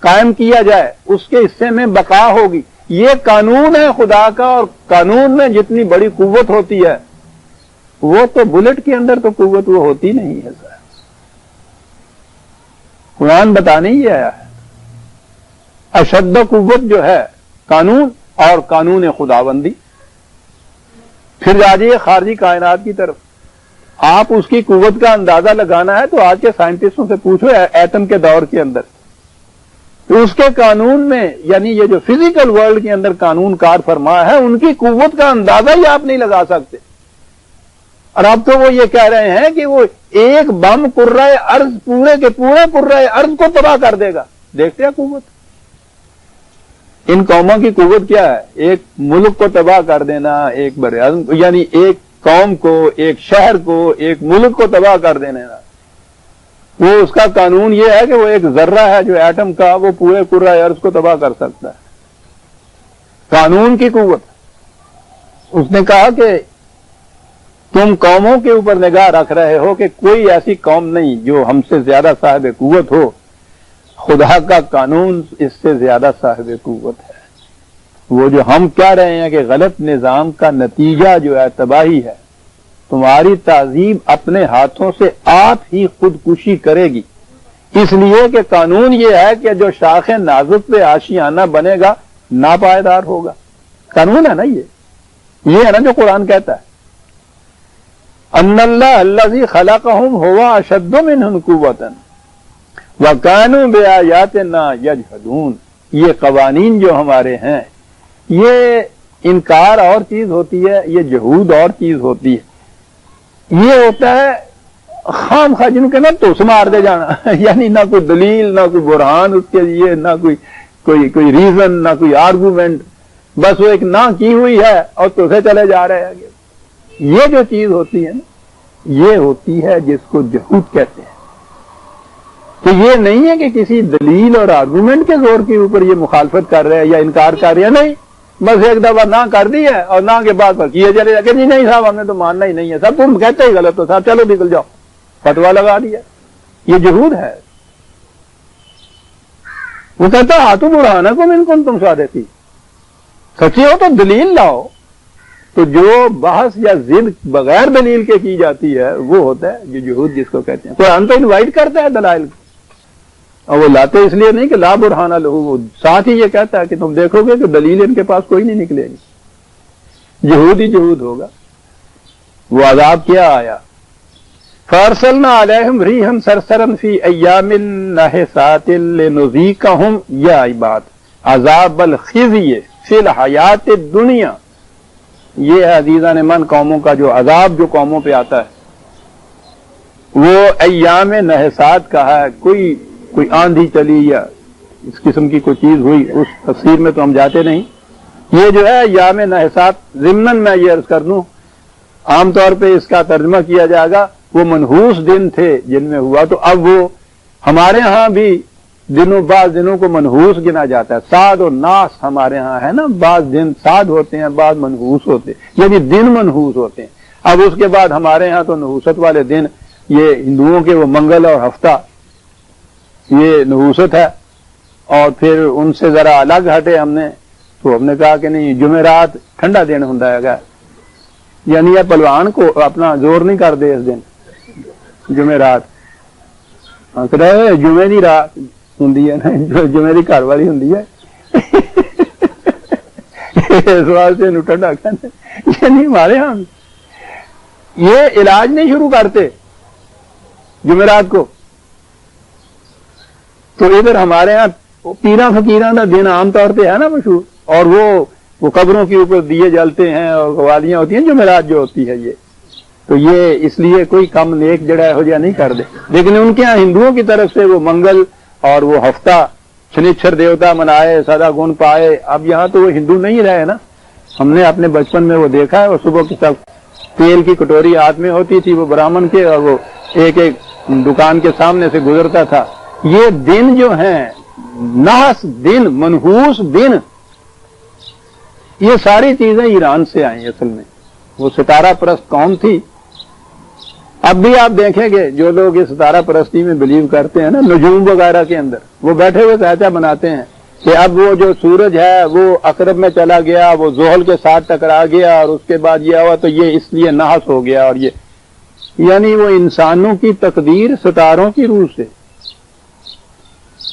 قائم کیا جائے اس کے حصے میں بقا ہوگی۔ یہ قانون ہے خدا کا، اور قانون میں جتنی بڑی قوت ہوتی ہے، وہ تو بلٹ کے اندر تو قوت وہ ہوتی نہیں ہے سر۔ قرآن بتانے ہی آیا ہے اشد قوت جو ہے قانون اور قانون خداوندی۔ پھر جائیے خارجی کائنات کی طرف، آپ اس کی قوت کا اندازہ لگانا ہے تو آج کے سائنٹسٹوں سے پوچھو ایٹم کے دور کے اندر، تو اس کے قانون میں، یعنی یہ جو فزیکل ورلڈ کے اندر قانون کار فرما ہے، ان کی قوت کا اندازہ ہی آپ نہیں لگا سکتے۔ اور اب تو وہ یہ کہہ رہے ہیں کہ وہ ایک بم کرۂ ارض پورے کے پورے کرۂ ارض کو تباہ کر دے گا۔ دیکھتے ہیں قوت، ان قوموں کی قوت کیا ہے؟ ایک ملک کو تباہ کر دینا، ایک بر اعظم، یعنی ایک قوم کو، ایک شہر کو، ایک ملک کو تباہ کر دینا۔ وہ اس کا قانون یہ ہے کہ وہ ایک ذرہ ہے جو ایٹم کا، وہ پورے کرۂ ارض کو تباہ کر سکتا ہے۔ قانون کی قوت۔ اس نے کہا کہ تم قوموں کے اوپر نگاہ رکھ رہے ہو کہ کوئی ایسی قوم نہیں جو ہم سے زیادہ صاحب قوت ہو، خدا کا قانون اس سے زیادہ صاحب قوت ہے۔ وہ جو ہم کہہ رہے ہیں کہ غلط نظام کا نتیجہ جو ہے تباہی ہے، تمہاری تہذیب اپنے ہاتھوں سے آپ ہی خودکشی کرے گی، اس لیے کہ قانون یہ ہے کہ جو شاخ نازک پہ آشیانہ بنے گا ناپائیدار ہوگا۔ قانون ہے نا، یہ ہے نا جو قرآن کہتا ہے، ان اللہ الذی خلقہم ہوا اشد منہم قوۃ وَكَانُوا بِآيَاتِنَا يَجْحَدُونَ، یہ قوانین جو ہمارے ہیں، یہ انکار اور چیز ہوتی ہے، یہ جحود اور چیز ہوتی ہے۔ یہ ہوتا ہے خام خواہ جن کے نا توس مار دے جانا یعنی نہ کوئی دلیل، نہ کوئی برہان اس کے لیے، نہ کوئی ریزن، نہ کوئی آرگومنٹ، بس وہ ایک نہ کی ہوئی ہے اور توسے چلے جا رہے ہیں۔ یہ جو چیز ہوتی ہے نا، یہ ہوتی ہے جس کو جحود کہتے ہیں۔ تو یہ نہیں ہے کہ کسی دلیل اور آرگومنٹ کے زور کے اوپر یہ مخالفت کر رہے ہیں یا انکار کر رہے ہیں، نہیں، بس ایک دفعہ نہ کر دی ہے اور نہ کے بعد پر کیے چلے جا کہ نہیں صاحب ہمیں تو ماننا ہی نہیں ہے، سب تم کہتے ہی غلط ہو صاحب، چلو نکل جاؤ، فتوا لگا دیا۔ یہ جحود ہے۔ وہ کہتا ہاتھوں برہانہ کو من کنتم صادقین، سچی ہو تو دلیل لاؤ۔ تو جو بحث یا ضد بغیر دلیل کے کی جاتی ہے وہ ہوتا ہے جو جحود جس کو کہتے ہیں۔ قرآن تو انوائٹ کرتا ہے دلائل کو، اور وہ لاتے اس لیے نہیں کہ لا برہانہ لہو، وہ ساتھ ہی یہ کہتا ہے کہ تم دیکھو گے کہ دلیل ان کے پاس کوئی نہیں نکلے گی، جحود ہی جحود ہوگا۔ وہ عذاب کیا آیا؟ فَأَرْسَلْنَا عَلَيْهِمْ رِيحًا صَرْصَرًا فِي أَيَّامٍ نَحِسَاتٍ لِنُذِيقَهُمْ یہ آئی بات عذاب الخزي فی الحیات الدنیا۔ یہ ہے عزیزان من قوموں کا جو عذاب جو قوموں پہ آتا ہے، وہ ایام نحسات کا ہے۔ کوئی آندھی چلی یا اس قسم کی کوئی چیز ہوئی، اس تفسیر میں تو ہم جاتے نہیں۔ یہ جو ہے ایام نحسات، ضمناً میں یہ عرض کر دوں، عام طور پہ اس کا ترجمہ کیا جائے گا وہ منحوس دن تھے جن میں ہوا، تو اب وہ ہمارے ہاں بھی بعض دنوں کو منحوس گنا جاتا ہے۔ سعد و ناس ہمارے ہاں ہے نا، بعض دن سعد ہوتے ہیں، بعض منحوس ہوتے ہیں، یعنی دن منحوس ہوتے ہیں۔ اب اس کے بعد ہمارے ہاں تو نحوست والے دن، یہ ہندوؤں کے وہ منگل اور ہفتہ، یہ نحوست ہے۔ اور پھر ان سے ذرا الگ ہٹے ہم نے، تو ہم نے کہا کہ نہیں، جمعرات ٹھنڈا دن ہوں گا، یعنی یہ پلوان کو اپنا زور نہیں کر دے اس دن جمعرات، جمعے کی رات ہوں نا، جمعے کی گھر والی ہوں اس واسطے ٹھنڈا کہتے، یعنی ہمارے ہاں یہ علاج نہیں شروع کرتے جمعرات کو۔ تو ادھر ہمارے ہاں پیراں فقیراں کا دن عام طور پہ ہے نا مشہور، اور وہ قبروں کے اوپر دیے جلتے ہیں اور قوالیاں ہوتی ہیں جمعرات جو ہوتی ہے، یہ تو یہ اس لیے کوئی کم نیک جڑا ہو جا نہیں کر دے۔ لیکن ان کے ہاں ہندوؤں کی طرف سے وہ منگل اور وہ ہفتہ شنیچر دیوتا منائے، سدا گن پائے۔ اب یہاں تو وہ ہندو نہیں رہے نا، ہم نے اپنے بچپن میں وہ دیکھا ہے، وہ صبح کی سب تیل کی کٹوری ہاتھ میں ہوتی تھی وہ برہمن کے، اور وہ ایک ایک دکان کے سامنے سے گزرتا تھا۔ یہ دن جو ہیں نحس دن، منحوس دن، یہ ساری چیزیں ایران سے آئیں اصل میں۔ وہ ستارہ پرست قوم تھی۔ اب بھی آپ دیکھیں گے جو لوگ اس ستارہ پرستی میں بلیو کرتے ہیں نا، نجوم وغیرہ کے اندر وہ بیٹھے ہوئے سہچا بناتے ہیں کہ اب وہ جو سورج ہے وہ عقرب میں چلا گیا، وہ زحل کے ساتھ ٹکرا گیا، اور اس کے بعد یہ ہوا تو یہ اس لیے نحس ہو گیا، اور یہ یعنی وہ انسانوں کی تقدیر ستاروں کی روح سے،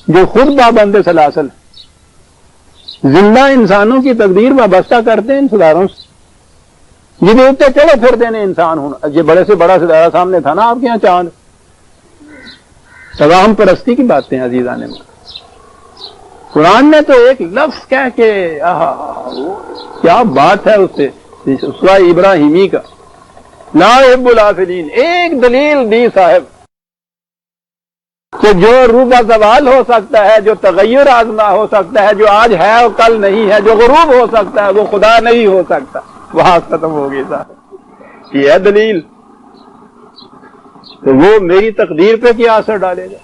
جو خود پابند سلاسل زندہ انسانوں کی تقدیر وابستہ کرتے ہیں ان ستاروں سے۔ یہ بھی اتنے چڑھے پھرتے ہیں انسان ہونا، یہ بڑے سے بڑا ستارہ سامنے تھا نا آپ کے یہاں چاند۔ توہم پرستی کی باتیں عزیزان میں، قرآن نے تو ایک لفظ کہہ کے کیا بات ہے اس سے، سورہ ابراہیمی کا لا يحب الآفلین، ایک دلیل دی صاحب کہ جو روح کا زوال ہو سکتا ہے، جو تغیر آزما ہو سکتا ہے، جو آج ہے اور کل نہیں ہے، جو غروب ہو سکتا ہے وہ خدا نہیں ہو سکتا، وہاں ختم ہو گئی صاحب۔ یہ ہے دلیل، تو وہ میری تقدیر پہ کیا اثر ڈالے گا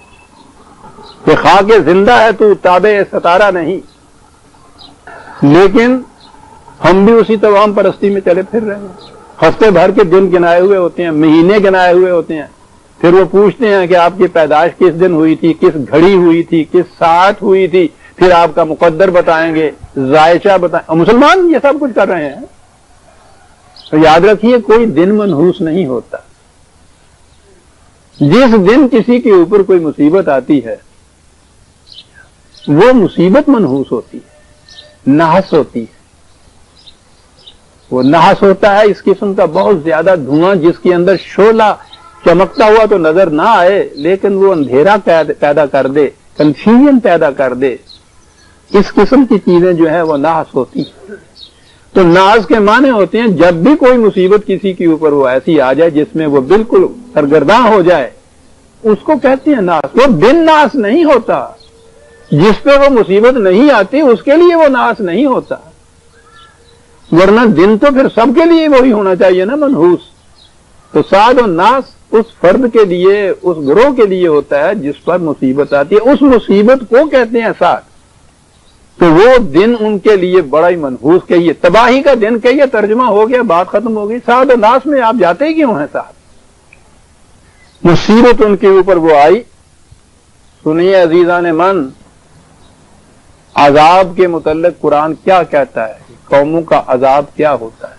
کہ خاک زندہ ہے تو تابع ستارہ نہیں۔ لیکن ہم بھی اسی توہم پرستی میں چلے پھر رہے ہیں، ہفتے بھر کے دن گنائے ہوئے ہوتے ہیں، مہینے گنائے ہوئے ہوتے ہیں، پھر وہ پوچھتے ہیں کہ آپ کی پیدائش کس دن ہوئی تھی، کس گھڑی ہوئی تھی، کس ساعت ہوئی تھی، پھر آپ کا مقدر بتائیں گے، ذائچہ بتائیں۔ اور مسلمان یہ سب کچھ کر رہے ہیں۔ تو یاد رکھیے کوئی دن منحوس نہیں ہوتا۔ جس دن کسی کے اوپر کوئی مصیبت آتی ہے وہ مصیبت منحوس ہوتی ہے، نحس ہوتی ہے۔ وہ نحس ہوتا ہے اس قسم کا بہت زیادہ دھواں جس کے اندر شعلہ چمکتا ہوا تو نظر نہ آئے لیکن وہ اندھیرا پیدا کر دے، کنفیوژن پیدا کر دے، اس قسم کی چیزیں جو ہے وہ ناز ہوتی ہیں۔ تو ناز کے معنی ہوتے ہیں جب بھی کوئی مصیبت کسی کے اوپر وہ ایسی آ جائے جس میں وہ بالکل سرگرداں ہو جائے، اس کو کہتے ہیں ناز۔ وہ بن ناز نہیں ہوتا، جس پہ وہ مصیبت نہیں آتی اس کے لیے وہ ناز نہیں ہوتا، ورنہ دن تو پھر سب کے لیے وہی ہونا چاہیے نا، منحوس۔ تو سعد و ناس اس فرد کے لیے، اس گروہ کے لیے ہوتا ہے جس پر مصیبت آتی ہے، اس مصیبت کو کہتے ہیں سعد۔ تو وہ دن ان کے لیے بڑا ہی منحوس کہیے، تباہی کا دن کہیے، ترجمہ ہو گیا، بات ختم ہو گئی۔ سعد و ناس میں آپ جاتے ہی کیوں ہیں صاحب؟ مصیبت ان کے اوپر وہ آئی۔ سنیے عزیزان من، عذاب کے متعلق قرآن کیا کہتا ہے، قوموں کا عذاب کیا ہوتا ہے۔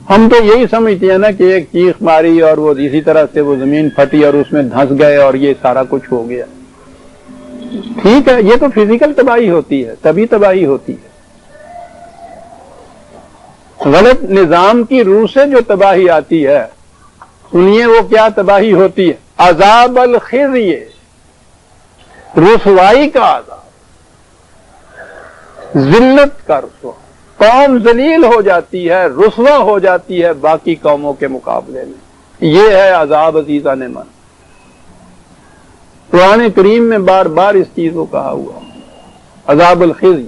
ہم تو یہی سمجھتے ہیں نا کہ ایک چیخ ماری اور وہ اسی طرح سے وہ زمین پھٹی اور اس میں دھنس گئے اور یہ سارا کچھ ہو گیا۔ ٹھیک ہے، یہ تو فزیکل تباہی ہوتی ہے، تبھی تباہی ہوتی ہے۔ غلط نظام کی روح سے جو تباہی آتی ہے، سنیے وہ کیا تباہی ہوتی ہے۔ عذاب الخزی، رسوائی کا عذاب، ذلت کا رسوا۔ قوم ذلیل ہو جاتی ہے، رسوا ہو جاتی ہے باقی قوموں کے مقابلے میں، یہ ہے عذاب عزیزان من۔ قرآن کریم میں بار بار اس چیز کو کہا ہوا، عذاب الخزی،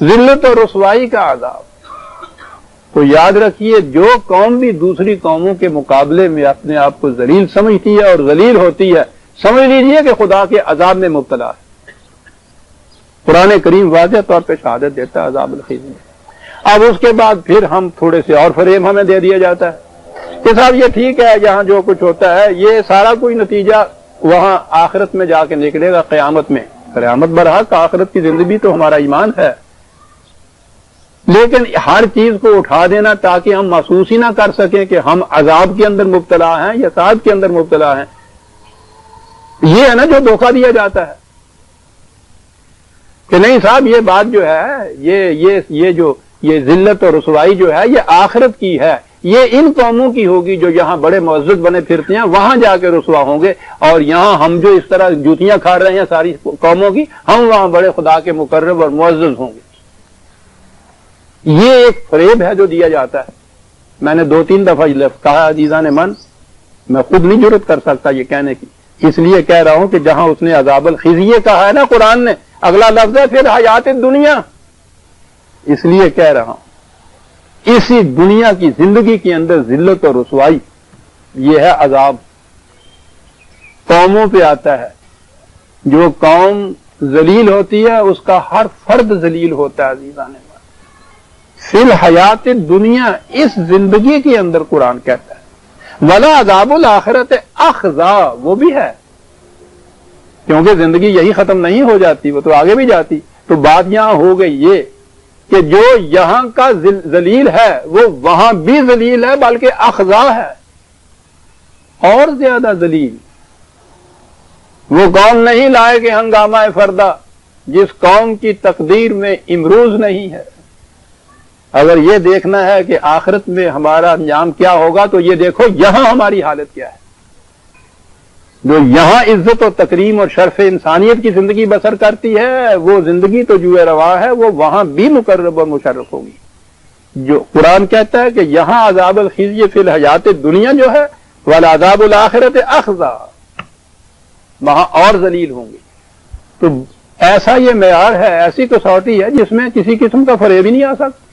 ذلت اور رسوائی کا عذاب۔ تو یاد رکھیے، جو قوم بھی دوسری قوموں کے مقابلے میں اپنے آپ کو ذلیل سمجھتی ہے اور ذلیل ہوتی ہے، سمجھ لیجئے کہ خدا کے عذاب میں مبتلا ہے۔ قرآن کریم واضح طور پہ شہادت دیتا ہے عذاب الخزی۔ اب اس کے بعد پھر ہم تھوڑے سے اور فریم ہمیں دے دیا جاتا ہے کہ صاحب یہ ٹھیک ہے، یہاں جو کچھ ہوتا ہے یہ سارا کوئی نتیجہ وہاں آخرت میں جا کے نکلے گا، قیامت میں۔ قیامت برحق، آخرت کی زندگی تو ہمارا ایمان ہے، لیکن ہر چیز کو اٹھا دینا تاکہ ہم محسوس ہی نہ کر سکیں کہ ہم عذاب کے اندر مبتلا ہیں یا سعادت کے اندر مبتلا ہیں، یہ ہے نا جو دھوکہ دیا جاتا ہے کہ نہیں صاحب یہ بات جو ہے، یہ ذلت اور رسوائی جو ہے یہ آخرت کی ہے، یہ ان قوموں کی ہوگی جو یہاں بڑے معزز بنے پھرتے ہیں، وہاں جا کے رسوا ہوں گے، اور یہاں ہم جو اس طرح جوتیاں کھا رہے ہیں ساری قوموں کی، ہم وہاں بڑے خدا کے مقرب اور معزز ہوں گے۔ یہ ایک فریب ہے جو دیا جاتا ہے۔ میں نے 2-3 دفعہ کہا عزیزان من، میں خود نہیں جرأت کر سکتا یہ کہنے کی، اس لیے کہہ رہا ہوں کہ جہاں اس نے عذاب الخزی کہا ہے نا قرآن نے، اگلا لفظ ہے پھر حیات دنیا، اس لیے کہہ رہا ہوں اسی دنیا کی زندگی کے اندر ذلت اور رسوائی، یہ ہے عذاب، قوموں پہ آتا ہے۔ جو قوم ذلیل ہوتی ہے اس کا ہر فرد ذلیل ہوتا ہے عزیزان من۔ فی الحیات دنیا، اس زندگی کے اندر قرآن کہتا ہے، ولا عذاب الآخرت اخزا، وہ بھی ہے، کیونکہ زندگی یہی ختم نہیں ہو جاتی، وہ تو آگے بھی جاتی۔ تو بات یہاں ہو گئی یہ کہ جو یہاں کا ذلیل ہے وہ وہاں بھی ذلیل ہے، بلکہ اخزا ہے، اور زیادہ ذلیل۔ وہ قوم نہیں لائے کہ ہنگامہ فردہ، جس قوم کی تقدیر میں امروز نہیں ہے۔ اگر یہ دیکھنا ہے کہ آخرت میں ہمارا انجام کیا ہوگا تو یہ دیکھو یہاں ہماری حالت کیا ہے۔ جو یہاں عزت و تکریم اور شرف انسانیت کی زندگی بسر کرتی ہے، وہ زندگی تو جوئے روا ہے، وہ وہاں بھی مقرب اور مشرف ہوگی۔ جو قرآن کہتا ہے کہ یہاں عذاب الخزی فی الحیات دنیا جو ہے، والعذاب الآخرت اخزا، وہاں اور ذلیل ہوں گے۔ تو ایسا یہ معیار ہے، ایسی کسوٹی ہے جس میں کسی قسم کا فریب ہی نہیں آ سکتا۔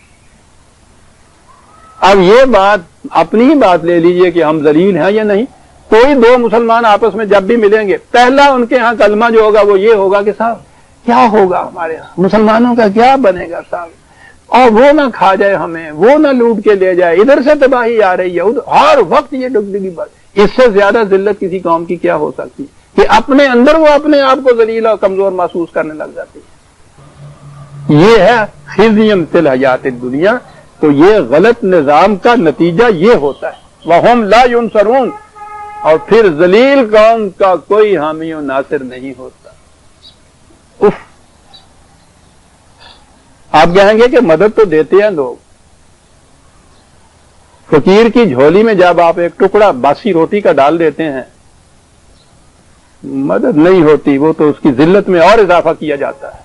اب یہ بات اپنی ہی بات لے لیجئے کہ ہم ذلیل ہیں یا نہیں۔ کوئی دو مسلمان آپس میں جب بھی ملیں گے، پہلا ان کے ہاں کلمہ جو ہوگا وہ یہ ہوگا کہ صاحب کیا ہوگا ہمارے ہاں، مسلمانوں کا کیا بنے گا صاحب، اور وہ نہ کھا جائے ہمیں، وہ نہ لوٹ کے لے جائے، ادھر سے تباہی آ رہی ہے، ہر وقت یہ ڈگڈگی بات۔ اس سے زیادہ ذلت کسی قوم کی کیا ہو سکتی کہ اپنے اندر وہ اپنے آپ کو ذلیل اور کمزور محسوس کرنے لگ جاتی ہے۔ یہ ہے خزی فی الحیات الدنیا۔ تو یہ غلط نظام کا نتیجہ یہ ہوتا ہے، وَهُمْ لَا يُنصَرُونَ، اور پھر ذلیل قوم کا کوئی حامی و ناصر نہیں ہوتا۔ اف، آپ کہیں گے کہ مدد تو دیتے ہیں لوگ، فقیر کی جھولی میں جب آپ ایک ٹکڑا باسی روٹی کا ڈال دیتے ہیں مدد نہیں ہوتی، وہ تو اس کی ذلت میں اور اضافہ کیا جاتا ہے۔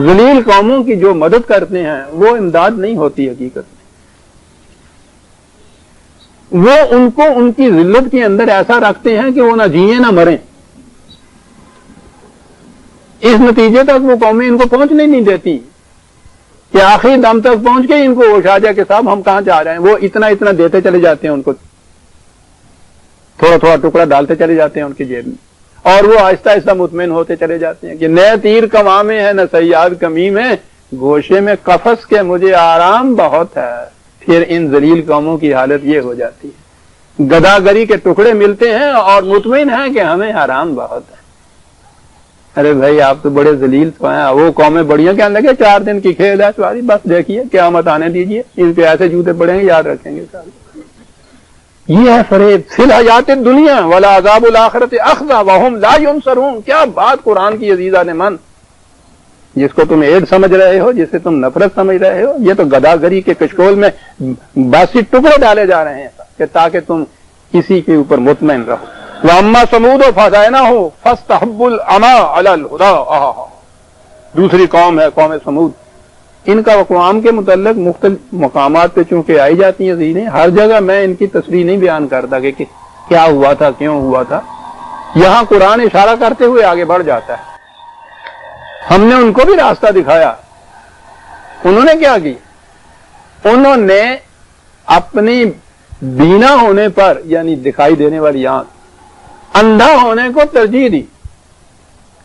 ذلیل قوموں کی جو مدد کرتے ہیں وہ امداد نہیں ہوتی، حقیقت میں وہ ان کو ان کی ذلت کے اندر ایسا رکھتے ہیں کہ وہ نہ جیئیں نہ مریں۔ اس نتیجے تک وہ قومیں ان کو پہنچنے نہیں دیتی کہ آخری دم تک پہنچ کے ان کو ہوش آ جائے کہ صاحب ہم کہاں جا رہے ہیں۔ وہ اتنا اتنا دیتے چلے جاتے ہیں، ان کو تھوڑا تھوڑا ٹکڑا ڈالتے چلے جاتے ہیں ان کی جیب میں، اور وہ آہستہ آہستہ مطمئن ہوتے چلے جاتے ہیں کہ نئے تیر کماں میں ہے نہ صیاد کمی میں، گوشے میں قفس کے مجھے آرام بہت ہے۔ پھر ان ذلیل قوموں کی حالت یہ ہو جاتی ہے، گداگری کے ٹکڑے ملتے ہیں اور مطمئن ہیں کہ ہمیں آرام بہت ہے۔ ارے بھائی آپ تو بڑے ذلیل تو ہیں، وہ قومیں بڑیاں کہنے لگے 4 دن کی کھیل ہے سواری، بس دیکھیے قیامت آنے دیجیے، ان پہ ایسے جوتے پڑیں گے یاد رکھیں گے سارے۔ یہ ہے فریب فی الحیات الدنیا ولعذاب الآخرۃ اخزی وہم لا ینصرون۔ کیا بات قرآن کی عزیزان من، جس کو تم عید سمجھ رہے ہو، جسے تم نفرت سمجھ رہے ہو، یہ تو گداگری کے کشکول میں باسی ٹکڑے ڈالے جا رہے ہیں کہ تاکہ تم کسی کے اوپر مطمئن رہو۔ وَأَمَّا ثَمُودُ فَهَدَيْنَاهُمْ فَاسْتَحَبُّوا الْعَمَىٰ عَلَى الْهُدَىٰ۔ دوسری قوم ہے قوم سمود، ان کا اقوام کے متعلق مختلف مقامات پہ چونکہ آئی جاتی ہیں زیریں، ہر جگہ میں ان کی تصریح نہیں بیان کرتا کہ کیا ہوا تھا، کیوں ہوا تھا۔ یہاں قرآن اشارہ کرتے ہوئے آگے بڑھ جاتا ہے۔ ہم نے ان کو بھی راستہ دکھایا، انہوں نے کیا کی؟ انہوں نے اپنی بینا ہونے پر، یعنی دکھائی دینے والی آنکھ، اندھا ہونے کو ترجیح دی۔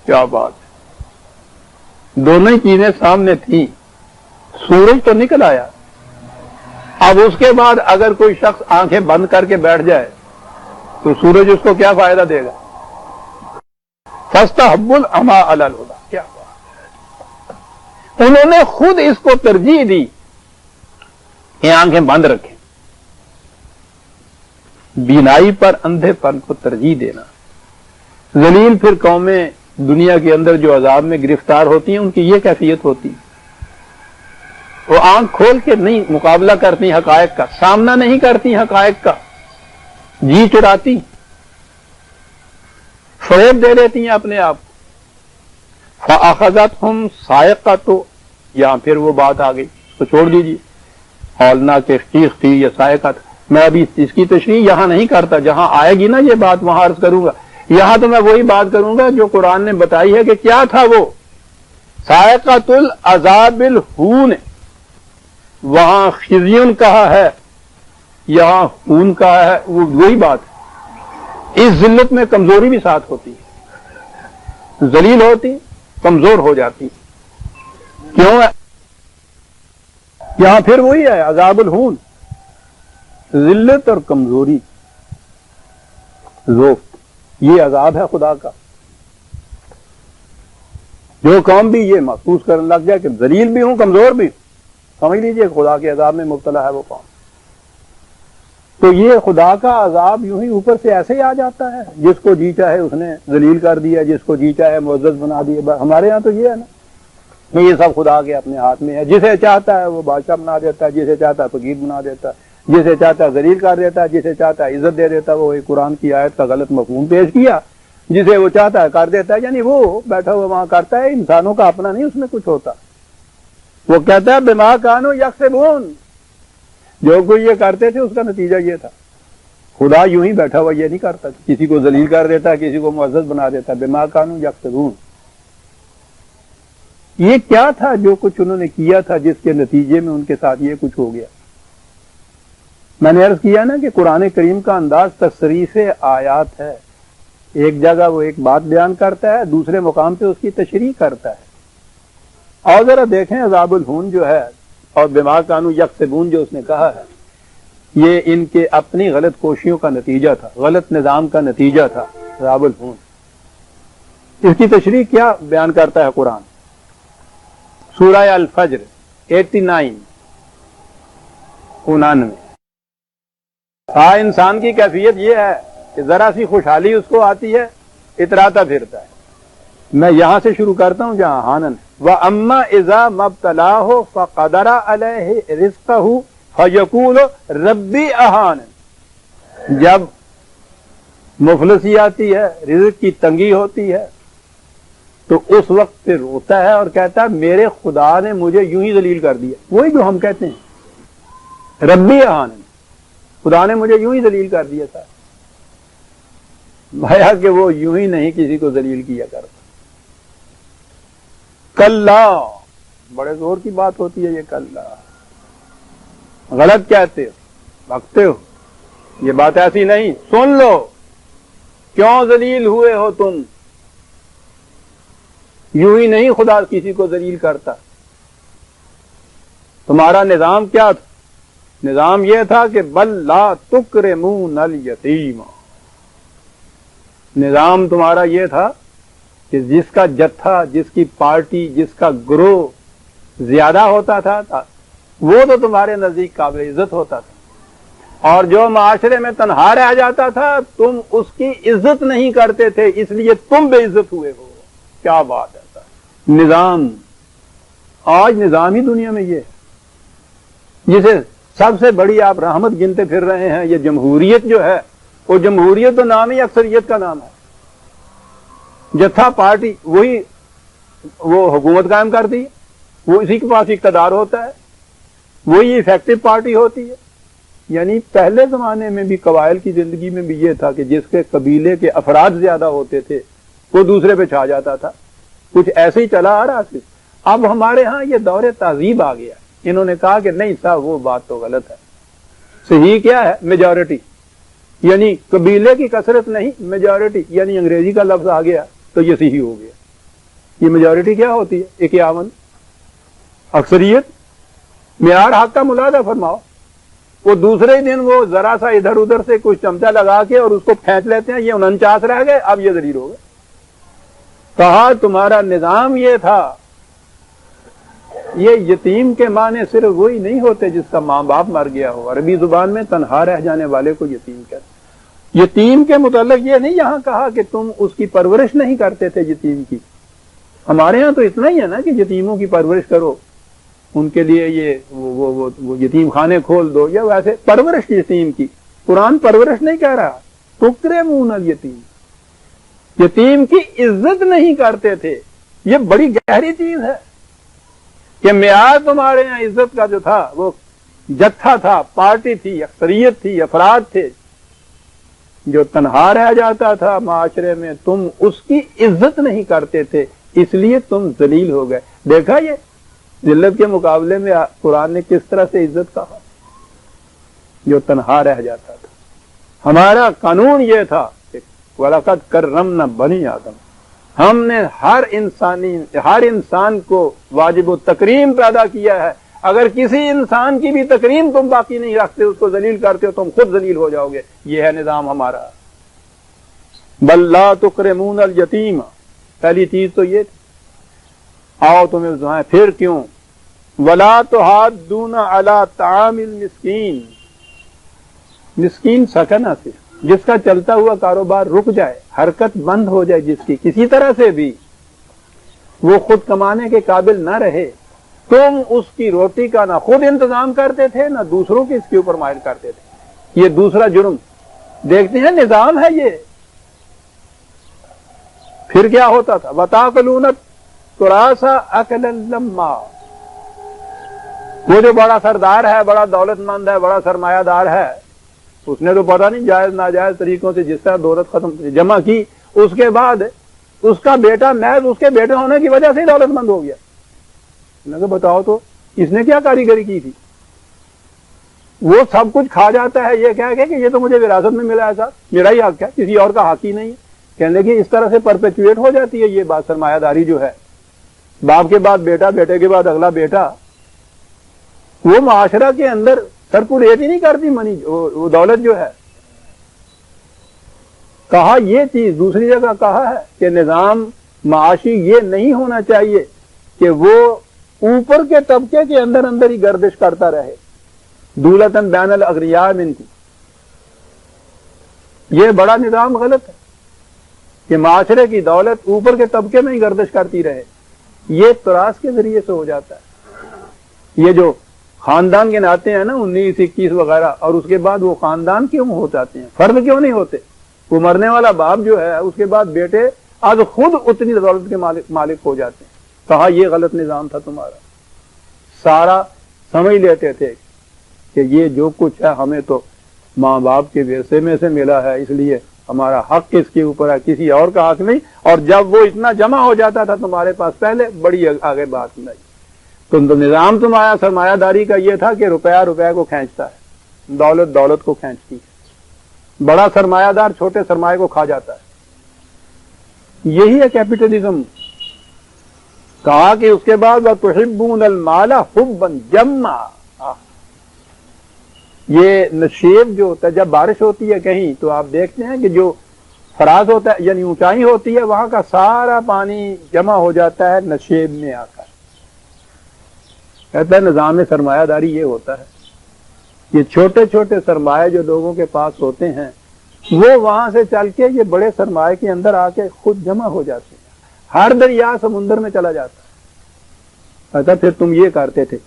کیا بات ہے، دونوں ہی چیزیں سامنے تھیں، سورج تو نکل آیا، اب اس کے بعد اگر کوئی شخص آنکھیں بند کر کے بیٹھ جائے تو سورج اس کو کیا فائدہ دے گا؟ فاستحبوا العمى علی الہدی۔ کیا بات، انہوں نے خود اس کو ترجیح دی کہ آنکھیں بند رکھیں۔ بینائی پر اندھے پن کو ترجیح دینا۔ ذلیل پھر قومیں دنیا کے اندر جو عذاب میں گرفتار ہوتی ہیں ان کی یہ کیفیت ہوتی ہے، وہ آنکھ کھول کے نہیں مقابلہ کرتی حقائق کا، سامنا نہیں کرتی حقائق کا، جی چراتی، فریب دے دیتی ہیں اپنے آپ کو۔ فَأَخَذَتْهُمْ صَاعِقَةُ، یہاں پھر وہ بات آ گئی، اس کو چھوڑ دیجیے، ہولناک ایک چیخ تھی یا صاعقہ تھا۔ میں ابھی اس کی تشریح یہاں نہیں کرتا، جہاں آئے گی نا یہ بات وہاں عرض کروں گا۔ یہاں تو میں وہی بات کروں گا جو قرآن نے بتائی ہے کہ کیا تھا وہ صاعقۃ العذاب الہون۔ وہاں خزیون کہا ہے، یہاں خون کہا ہے، وہ وہی بات ہے۔ اس ذلت میں کمزوری بھی ساتھ ہوتی ہے، ذلیل ہوتی کمزور ہو جاتی، کیوں ہے؟ یہاں پھر وہی ہے عذاب الہون، ذلت اور کمزوری، ذوق، یہ عذاب ہے خدا کا۔ جو قوم بھی یہ محسوس کرنے لگ جائے کہ ذلیل بھی ہوں کمزور بھی ہوں، سمجھ لیجئے خدا کے عذاب میں مبتلا ہے وہ قوم۔ تو یہ خدا کا عذاب یوں ہی اوپر سے ایسے ہی آ جاتا ہے، جس کو جی چاہے اس نے ذلیل کر دیا، جس کو جی چاہے معزز بنا دیا۔ ہمارے ہاں تو یہ ہے نا، یہ سب خدا کے اپنے ہاتھ میں ہے، جسے چاہتا ہے وہ بادشاہ بنا دیتا ہے، جسے چاہتا ہے فقیر بنا دیتا ہے، جسے چاہتا ہے ذلیل کر دیتا ہے، جسے چاہتا ہے عزت دے دیتا ہے۔ وہ قرآن کی آیت کا غلط مفہوم پیش کیا، جسے وہ چاہتا ہے کر دیتا ہے، یعنی وہ بیٹھا ہوا وہاں کرتا ہے، انسانوں کا اپنا نہیں اس میں کچھ ہوتا۔ وہ کہتا ہے بما کانوا یکسبون، جو کوئی یہ کرتے تھے اس کا نتیجہ یہ تھا۔ خدا یوں ہی بیٹھا ہوا یہ نہیں کرتا، کسی کو ذلیل کر دیتا، کسی کو معزز بنا دیتا۔ بما کانوا یکسبون، یہ کیا تھا جو کچھ انہوں نے کیا تھا جس کے نتیجے میں ان کے ساتھ یہ کچھ ہو گیا؟ میں نے عرض کیا نا کہ قرآن کریم کا انداز تصریف آیات ہے، ایک جگہ وہ ایک بات بیان کرتا ہے، دوسرے مقام پہ اس کی تشریح کرتا ہے۔ اور ذرا دیکھیں عذاب الہون جو ہے اور بما کانوا یکسبون جو اس نے کہا ہے، یہ ان کے اپنی غلط کوششوں کا نتیجہ تھا، غلط نظام کا نتیجہ تھا عذاب الہون۔ اس کی تشریح کیا بیان کرتا ہے قرآن؟ سورہ الفجر 89 99۔ ہاں، انسان کی کیفیت یہ ہے کہ ذرا سی خوشحالی اس کو آتی ہے، اتراتا پھرتا ہے۔ میں یہاں سے شروع کرتا ہوں جہاں ہانن۔ وَأَمَّا إِذَا مَا ابْتَلَاهُ فَقَدَرَ عَلَيْهِ رِزْقَهُ فیقول ربی اہان، جب مفلسی آتی ہے، رزق کی تنگی ہوتی ہے، تو اس وقت پھر روتا ہے اور کہتا ہے میرے خدا نے مجھے یوں ہی ذلیل کر دیا. وہی جو ہم کہتے ہیں ربی اہان، خدا نے مجھے یوں ہی ذلیل کر دیا تھا. بھایا کہ وہ یوں ہی نہیں کسی کو ذلیل کیا کرتا. کلا، بڑے زور کی بات ہوتی ہے یہ کلا، غلط کہتے ہو، بھگتے ہو، یہ بات ایسی نہیں. سن لو کیوں ذلیل ہوئے ہو تم. یوں ہی نہیں خدا کسی کو ذلیل کرتا. تمہارا نظام کیا تھا؟ نظام یہ تھا کہ بل لا تکرمون الیتیم. نظام تمہارا یہ تھا کہ جس کا جتھا، جس کی پارٹی، جس کا گروہ زیادہ ہوتا تھا وہ تو تمہارے نزدیک قابل عزت ہوتا تھا، اور جو معاشرے میں تنہا رہ جاتا تھا تم اس کی عزت نہیں کرتے تھے، اس لیے تم بے عزت ہوئے ہو. کیا بات ہے سر. نظام، آج نظام ہی دنیا میں یہ ہے جسے سب سے بڑی آپ رحمت گنتے پھر رہے ہیں. یہ جمہوریت جو ہے، وہ جمہوریت تو نام ہی اکثریت کا نام ہے. جتھا پارٹی وہی وہ حکومت قائم کرتی ہے، وہ اسی کے پاس اقتدار ہوتا ہے، وہی ایفیکٹو پارٹی ہوتی ہے. یعنی پہلے زمانے میں بھی قبائل کی زندگی میں بھی یہ تھا کہ جس کے قبیلے کے افراد زیادہ ہوتے تھے وہ دوسرے پہ چھا جاتا تھا. کچھ ایسے ہی چلا آ رہا تھا. اب ہمارے ہاں یہ دور تہذیب آ گیا. انہوں نے کہا کہ نہیں صاحب وہ بات تو غلط ہے. صحیح کیا ہے؟ میجورٹی، یعنی قبیلے کی کثرت نہیں، میجورٹی. یعنی انگریزی کا لفظ آ گیا تو یہ صحیح ہو گیا. یہ میجورٹی کیا ہوتی ہے؟ 51. اکثریت. معیار حق کا ملاحظہ فرماؤ. وہ دوسرے دن وہ ذرا سا ادھر ادھر سے کچھ چمچہ لگا کے اور اس کو پھینک لیتے ہیں، یہ 49 رہ گئے، اب یہ ذلیل ہو گئے. کہا تمہارا نظام یہ تھا. یہ یتیم کے معنی صرف وہی نہیں ہوتے جس کا ماں باپ مر گیا ہو. عربی زبان میں تنہا رہ جانے والے کو یتیم کہتے ہیں. یتیم کے متعلق یہ نہیں یہاں کہا کہ تم اس کی پرورش نہیں کرتے تھے یتیم کی. ہمارے ہاں تو اتنا ہی ہے نا کہ یتیموں کی پرورش کرو، ان کے لیے یہ وہ یتیم خانے کھول دو، یا ویسے پرورش یتیم کی. قرآن پرورش نہیں کہہ رہا. تکرمون الیتیم، یتیم کی عزت نہیں کرتے تھے. یہ بڑی گہری چیز ہے کہ معیار تمہارے یہاں عزت کا جو تھا وہ جتھا تھا، پارٹی تھی، اکثریت تھی، افراد تھے. جو تنہا رہ جاتا تھا معاشرے میں تم اس کی عزت نہیں کرتے تھے، اس لیے تم ذلیل ہو گئے. دیکھا یہ ذلت کے مقابلے میں قرآن نے کس طرح سے عزت کہا. جو تنہا رہ جاتا تھا. ہمارا قانون یہ تھا کہ وَلَقَدْ كَرَّمْنَا بَنِي آدم، ہم نے ہر انسان کو واجب و تکریم پیدا کیا ہے. اگر کسی انسان کی بھی تکریم تم باقی نہیں رکھتے، اس کو ذلیل کرتے ہو، تم خود ذلیل ہو جاؤ گے. یہ ہے نظام ہمارا. بل لا تکرمون الیتیم، پہلی چیز تو یہ تھی. آؤ تمہیں بتائیں پھر کیوں. ولا تحاضون علی طعام المسکین، مسکین سکنہ سے جس کا چلتا ہوا کاروبار رک جائے، حرکت بند ہو جائے، جس کی کسی طرح سے بھی وہ خود کمانے کے قابل نہ رہے، تم اس کی روٹی کا نہ خود انتظام کرتے تھے نہ دوسروں کے اس کے اوپر مائل کرتے تھے. یہ دوسرا جرم. دیکھتے ہیں نظام ہے یہ. پھر کیا ہوتا تھا؟ وَتَأْكُلُونَ التُّرَاثَ أَكْلًا لَمًّا، وہ جو بڑا سردار ہے، بڑا دولت مند ہے، بڑا سرمایہ دار ہے، اس نے تو پتہ نہیں جائز ناجائز طریقوں سے جس طرح دولت جمع کی، اس کے بعد اس کا بیٹا محض اس کے بیٹے ہونے کی وجہ سے ہی دولت مند ہو گیا. میں کہ بتاؤ تو اس نے کیا کاریگری کی تھی. وہ سب کچھ کھا جاتا ہے یہ کہہ کے کہ یہ تو مجھے وراثت میں ملا ہے، صاحب میرا ہی حق ہے، کسی اور کا حق ہی نہیں ہے. کہنے کہ اس طرح سے پرپیچویٹ ہو جاتی ہے یہ بات سرمایہ داری جو ہے. باپ کے بعد بیٹا، بیٹے کے بعد اگلا بیٹا. وہ معاشرہ کے اندر سرکولیٹ ہی نہیں کرتی منی، وہ دولت جو ہے. کہا یہ چیز دوسری جگہ کہا ہے کہ نظام معاشی یہ نہیں ہونا چاہیے کہ وہ اوپر کے طبقے کے اندر اندر ہی گردش کرتا رہے. دولتن بین الاغنیاء منکم، یہ بڑا نظام غلط ہے کہ معاشرے کی دولت اوپر کے طبقے میں ہی گردش کرتی رہے. یہ تراث کے ذریعے سے ہو جاتا ہے. یہ جو خاندان کے ناتے ہیں نا 19 21 وغیرہ، اور اس کے بعد وہ خاندان کیوں ہو جاتے ہیں، فرد کیوں نہیں ہوتے؟ وہ مرنے والا باپ جو ہے اس کے بعد بیٹے آج خود اتنی دولت کے مالک ہو جاتے ہیں۔ کہا یہ غلط نظام تھا تمہارا، سارا سمجھ لیتے تھے کہ یہ جو کچھ ہے ہمیں تو ماں باپ کے ورثے میں سے ملا ہے، اس لیے ہمارا حق اس کے اوپر ہے، کسی اور کا حق نہیں۔ اور جب وہ اتنا جمع ہو جاتا تھا تمہارے پاس پہلے بڑی آگے بات نہیں، تو نظام تمہارا سرمایہ داری کا یہ تھا کہ روپیہ کو کھینچتا ہے، دولت کو کھینچتی ہے، بڑا سرمایہ دار چھوٹے سرمایہ کو کھا جاتا ہے، یہی ہے کیپٹلزم۔ کہا کہ اس کے بعد وَتُحِبُّونَ الْمَالَ حُبًّا جَمًّا، یہ نشیب جو ہوتا ہے، جب بارش ہوتی ہے کہیں تو آپ دیکھتے ہیں کہ جو فراز ہوتا ہے یعنی اونچائی ہوتی ہے وہاں کا سارا پانی جمع ہو جاتا ہے نشیب میں آ کر۔ کہتا ہے نظام سرمایہ داری یہ ہوتا ہے، یہ چھوٹے چھوٹے سرمایہ جو لوگوں کے پاس ہوتے ہیں وہ وہاں سے چل کے یہ بڑے سرمایہ کے اندر آ کے خود جمع ہو جاتے ہیں، ہر دریا سمندر میں چلا جاتا ہے۔ کہتا پھر تم یہ کرتے تھے۔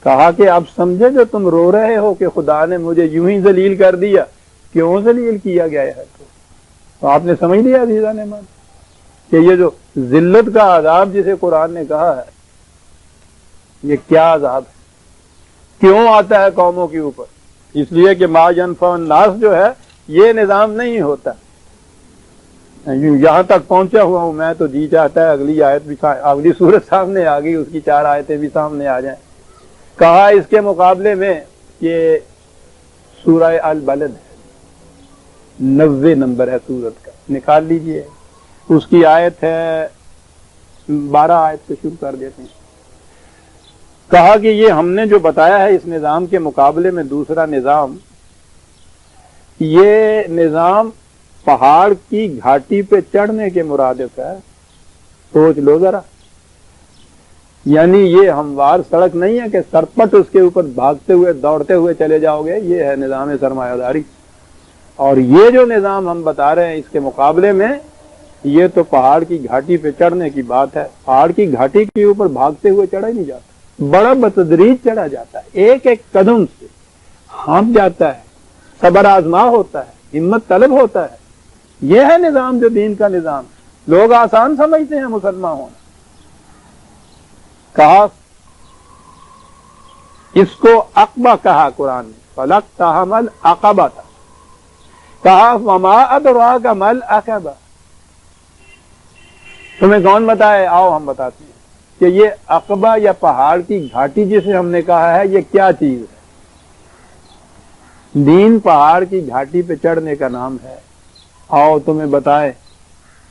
کہا کہ اب سمجھے جو تم رو رہے ہو کہ خدا نے مجھے یوں ہی ذلیل کر دیا، کیوں ذلیل کیا گیا ہے؟ تو آپ نے سمجھ لیا عزیزان مان کہ یہ جو ذلت کا عذاب جسے قرآن نے کہا ہے یہ کیا عذاب ہے، کیوں آتا ہے قوموں کے اوپر؟ اس لیے کہ ما ینفع الناس جو ہے یہ نظام نہیں ہوتا۔ یہاں تک پہنچا ہوا ہوں میں تو جی چاہتا ہے اگلی آیت بھی، اگلی سورت سامنے آ گئی، اس کی 4 آیتیں بھی سامنے آ جائیں۔ کہا اس کے مقابلے میں یہ سورہ البلد ہے، 90 نمبر ہے سورت کا، نکال لیجئے، اس کی آیت ہے 12 آیت سے شروع کر دیتے ہیں۔ کہا کہ یہ ہم نے جو بتایا ہے اس نظام کے مقابلے میں دوسرا نظام، یہ نظام پہاڑ کی گھاٹی پہ چڑھنے کے مرادف ہے۔ سوچ لو ذرا، یعنی یہ ہموار سڑک نہیں ہے کہ سرپٹ اس کے اوپر بھاگتے ہوئے دوڑتے ہوئے چلے جاؤ گے، یہ ہے نظام سرمایہ داری۔ اور یہ جو نظام ہم بتا رہے ہیں اس کے مقابلے میں یہ تو پہاڑ کی گھاٹی پہ چڑھنے کی بات ہے، پہاڑ کی گھاٹی کے اوپر بھاگتے ہوئے چڑھا ہی نہیں جاتا، بڑا بتدریج چڑھا جاتا ہے، ایک ایک قدم سے ہانپ جاتا ہے، صبر آزما ہوتا ہے، ہمت طلب ہوتا ہے۔ یہ ہے نظام جو دین کا نظام۔ لوگ آسان سمجھتے ہیں مسلمان ہونا۔ کہا اس کو عقبہ کہا قرآن نے، فَلَقْتَحَمَ الْعَقَبَةَ، کہا وَمَا أَدْرَاكَ مَا الْعَقَبَةُ، تمہیں کون بتائے؟ آؤ ہم بتاتے ہیں کہ یہ عقبہ یا پہاڑ کی گھاٹی جسے ہم نے کہا ہے یہ کیا چیز ہے۔ دین پہاڑ کی گھاٹی پہ چڑھنے کا نام ہے۔ آؤ تمہیں بتائے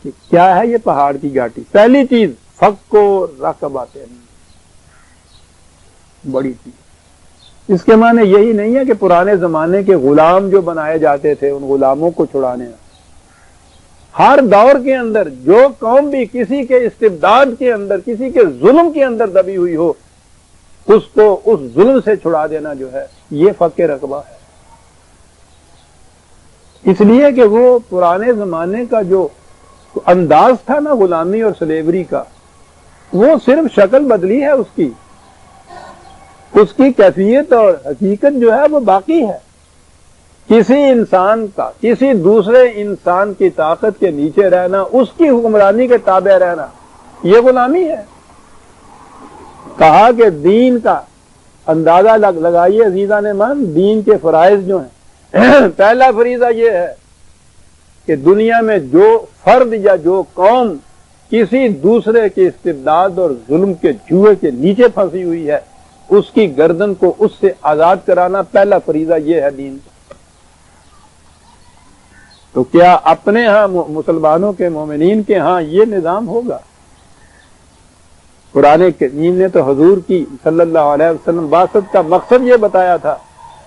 کہ کیا ہے یہ پہاڑ کی گھاٹی۔ پہلی چیز فَقُّ رَقَبَةٍ، بڑی چیز۔ اس کے معنی یہی نہیں ہے کہ پرانے زمانے کے غلام جو بنائے جاتے تھے ان غلاموں کو چھڑانے، ہر دور کے اندر جو قوم بھی کسی کے استبداد کے اندر، کسی کے ظلم کے اندر دبی ہوئی ہو اس کو اس ظلم سے چھڑا دینا جو ہے یہ فقہ رقبہ ہے۔ اس لیے کہ وہ پرانے زمانے کا جو انداز تھا نا غلامی اور سلیوری کا، وہ صرف شکل بدلی ہے، اس کی کیفیت اور حقیقت جو ہے وہ باقی ہے۔ کسی انسان کا کسی دوسرے انسان کی طاقت کے نیچے رہنا، اس کی حکمرانی کے تابع رہنا، یہ غلامی ہے۔ کہا کہ دین کا اندازہ لگائیے عزیزان مان، دین کے فرائض جو ہیں، پہلا فریضہ یہ ہے کہ دنیا میں جو فرد یا جو قوم کسی دوسرے کے استبداد اور ظلم کے جوئے کے نیچے پھنسی ہوئی ہے اس کی گردن کو اس سے آزاد کرانا پہلا فریضہ یہ ہے دین کا۔ تو کیا اپنے ہاں مسلمانوں کے مومنین کے ہاں یہ نظام ہوگا؟ قرآن کریم نے تو حضور کی صلی اللہ علیہ وسلم بعثت کا مقصد یہ بتایا تھا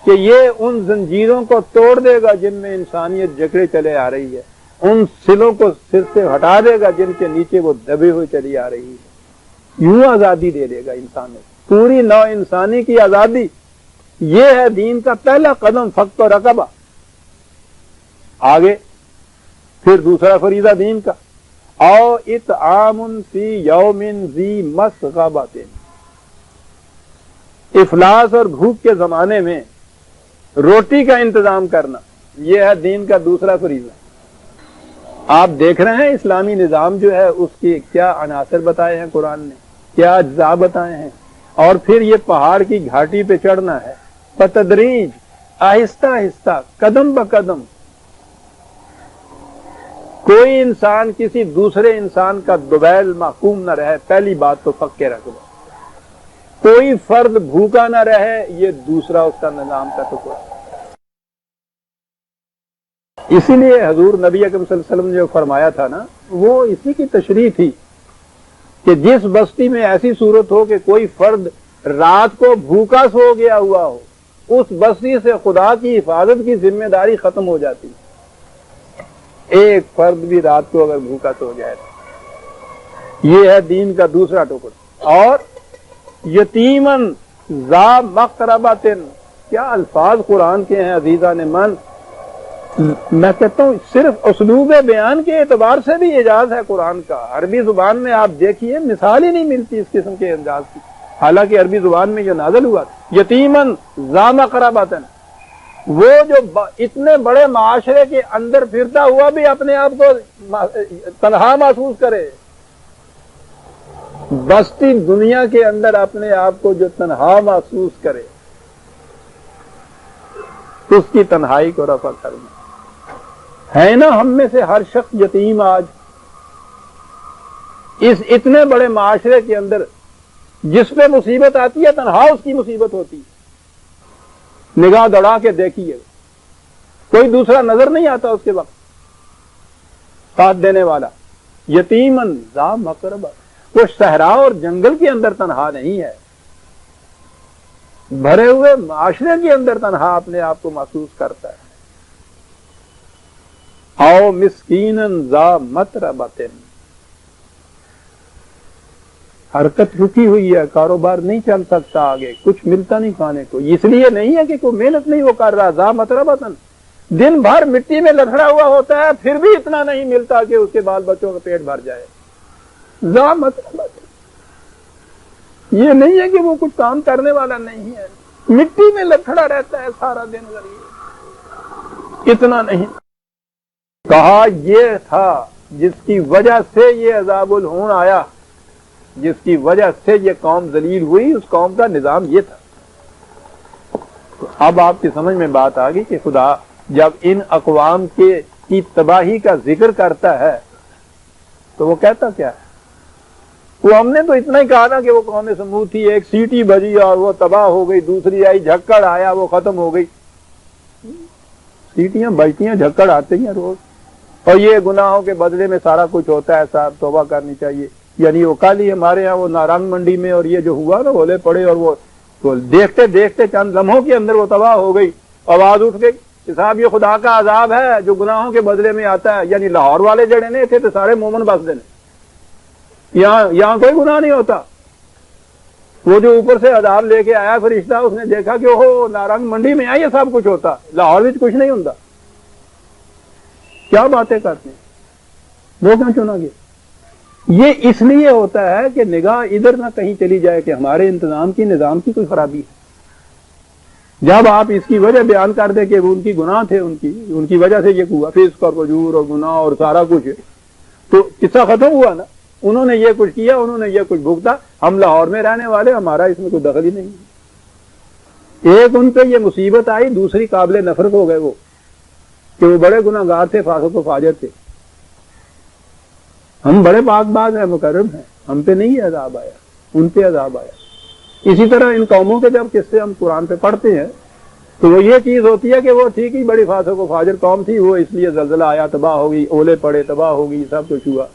کہ یہ ان زنجیروں کو توڑ دے گا جن میں انسانیت جکڑے چلے آ رہی ہے، ان سلوں کو سر سے ہٹا دے گا جن کے نیچے وہ دبے ہوئے چلی آ رہی ہے، یوں آزادی دے دے گا انسانوں کو، پوری نو انسانی کی آزادی۔ یہ ہے دین کا پہلا قدم، فقہ رقبہ۔ آگے پھر دوسرا فریضہ دین کا، او اطعام فی یوم ذی مسغبۃ، افلاس اور بھوک کے زمانے میں روٹی کا انتظام کرنا، یہ ہے دین کا دوسرا فریضہ۔ آپ دیکھ رہے ہیں اسلامی نظام جو ہے اس کے کیا عناصر بتائے ہیں قرآن نے، کیا اجزاء بتائے ہیں، اور پھر یہ پہاڑ کی گھاٹی پہ چڑھنا ہے بتدریج، آہستہ آہستہ، قدم بقدم۔ کوئی انسان کسی دوسرے انسان کا دویل محکوم نہ رہے، پہلی بات تو پکے رکھ دو۔ کوئی فرد بھوکا نہ رہے، یہ دوسرا اس کا نظام کا ٹکڑا۔ اسی لیے حضور نبی اکرم صلی اللہ علیہ وسلم نے جو فرمایا تھا نا، وہ اسی کی تشریح تھی کہ جس بستی میں ایسی صورت ہو کہ کوئی فرد رات کو بھوکا سو گیا ہوا ہو، اس بستی سے خدا کی حفاظت کی ذمہ داری ختم ہو جاتی ہے۔ ایک فرد بھی رات کو اگر بھوکا سو جائے تو یہ ہے دین کا دوسرا ٹکڑا۔ اور یتیمن ذا مقربۃ، کیا الفاظ قرآن کے ہیں عزیزان من۔ میں کہتا ہوں صرف اسلوب بیان کے اعتبار سے بھی اعجاز ہے قرآن کا۔ عربی زبان میں آپ دیکھیے مثال ہی نہیں ملتی اس قسم کے انداز کی، حالانکہ عربی زبان میں یہ نازل ہوا یتیمن ذا مقربۃ، وہ جو اتنے بڑے معاشرے کے اندر پھرتا ہوا بھی اپنے آپ کو تنہا محسوس کرے، بستی دنیا کے اندر اپنے آپ کو جو تنہا محسوس کرے، اس کی تنہائی کو رفع کرنا ہے نا۔ ہم میں سے ہر شخص یتیم آج اس اتنے بڑے معاشرے کے اندر، جس پہ مصیبت آتی ہے تنہا اس کی مصیبت ہوتی ہے۔ نگاہ دوڑا کے دیکھیے، کوئی دوسرا نظر نہیں آتا اس کے وقت ساتھ دینے والا۔ یتیمن ذا مقربہ، وہ صحرا اور جنگل کے اندر تنہا نہیں ہے، بھرے ہوئے معاشرے کے اندر تنہا اپنے آپ کو محسوس کرتا ہے۔ او مسکینن ذا متربۃ، حرکت رکی ہوئی ہے، کاروبار نہیں چل سکتا آگے، کچھ ملتا نہیں کھانے کو، اس لیے نہیں ہے کہ کوئی محنت نہیں وہ کر رہا، ذا متربۃ، دن بھر مٹی میں لتڑا ہوا ہوتا ہے، پھر بھی اتنا نہیں ملتا کہ اس کے بال بچوں کا پیٹ بھر جائے۔ ذا متربۃ، یہ نہیں ہے کہ وہ کچھ کام کرنے والا نہیں ہے، مٹی میں لتڑا رہتا ہے سارا دن غریب، اتنا نہیں۔ کہا یہ تھا جس کی وجہ سے یہ عذاب الہون آیا، جس کی وجہ سے یہ قوم ذلیل ہوئی، اس قوم کا نظام یہ تھا۔ تو اب آپ کی سمجھ میں بات آ گئی کہ خدا جب ان اقوام کی تباہی کا ذکر کرتا ہے تو وہ کہتا کیا ہے؟ وہ ہم نے تو اتنا ہی کہا نا کہ وہ قوم سمود تھی، ایک سیٹی بجی اور وہ تباہ ہو گئی، دوسری آئی، جھکڑ آیا وہ ختم ہو گئی۔ سیٹیاں بجتی ہیں، جھکڑ آتے ہیں روز، اور یہ گناہوں کے بدلے میں سارا کچھ ہوتا ہے، صاحب توبہ کرنی چاہیے۔ یعنی وہ کل ہی ہمارے ہاں وہ نارنگ منڈی میں اور یہ جو ہوا نا اولے پڑے، اور وہ دیکھتے دیکھتے چند لمحوں کے اندر وہ تباہ ہو گئی، آواز اٹھ گئی کہ صاحب یہ خدا کا عذاب ہے جو گناہوں کے بدلے میں آتا ہے۔ یعنی لاہور والے جڑے نہیں تھے تو سارے مومن بس دینے، یہاں کوئی گناہ نہیں ہوتا۔ وہ جو اوپر سے عذاب لے کے آیا فرشتہ، اس نے دیکھا کہ وہ نارنگ منڈی میں یہ سب کچھ ہوتا، لاہور میں کچھ نہیں ہوتا۔ کیا باتیں کرتے ہیں، وہ کیوں چنا گیا؟ یہ اس لیے ہوتا ہے کہ نگاہ ادھر نہ کہیں چلی جائے کہ ہمارے انتظام کی، نظام کی کوئی خرابی ہے۔ جب آپ اس کی وجہ بیان کر دیں کہ وہ ان کی گناہ تھے، ان کی وجہ سے یہ ہوا، فسق اور فجور اور گناہ اور سارا کچھ، تو قصہ ختم ہوا نا۔ انہوں نے یہ کچھ کیا، انہوں نے یہ کچھ بھگتا، ہم لاہور میں رہنے والے، ہمارا اس میں کوئی دخل ہی نہیں۔ ایک ان پہ یہ مصیبت آئی، دوسری قابل نفرت ہو گئے وہ کہ وہ بڑے گناہ گار تھے، فاسق و فاجر تھے۔ ہم بڑے پاک باز ہیں، مکرم ہیں، ہم پہ نہیں عذاب آیا، ان پہ عذاب آیا۔ اسی طرح ان قوموں کے جب قصے ہم قرآن پہ پڑھتے ہیں تو وہ یہ چیز ہوتی ہے کہ وہ ٹھیک ہی بڑی فاسق و فاجر قوم تھی، وہ اس لیے زلزلہ آیا، تباہ ہو گئی، اولے پڑے، تباہ ہو گئی، سب کچھ ہوا۔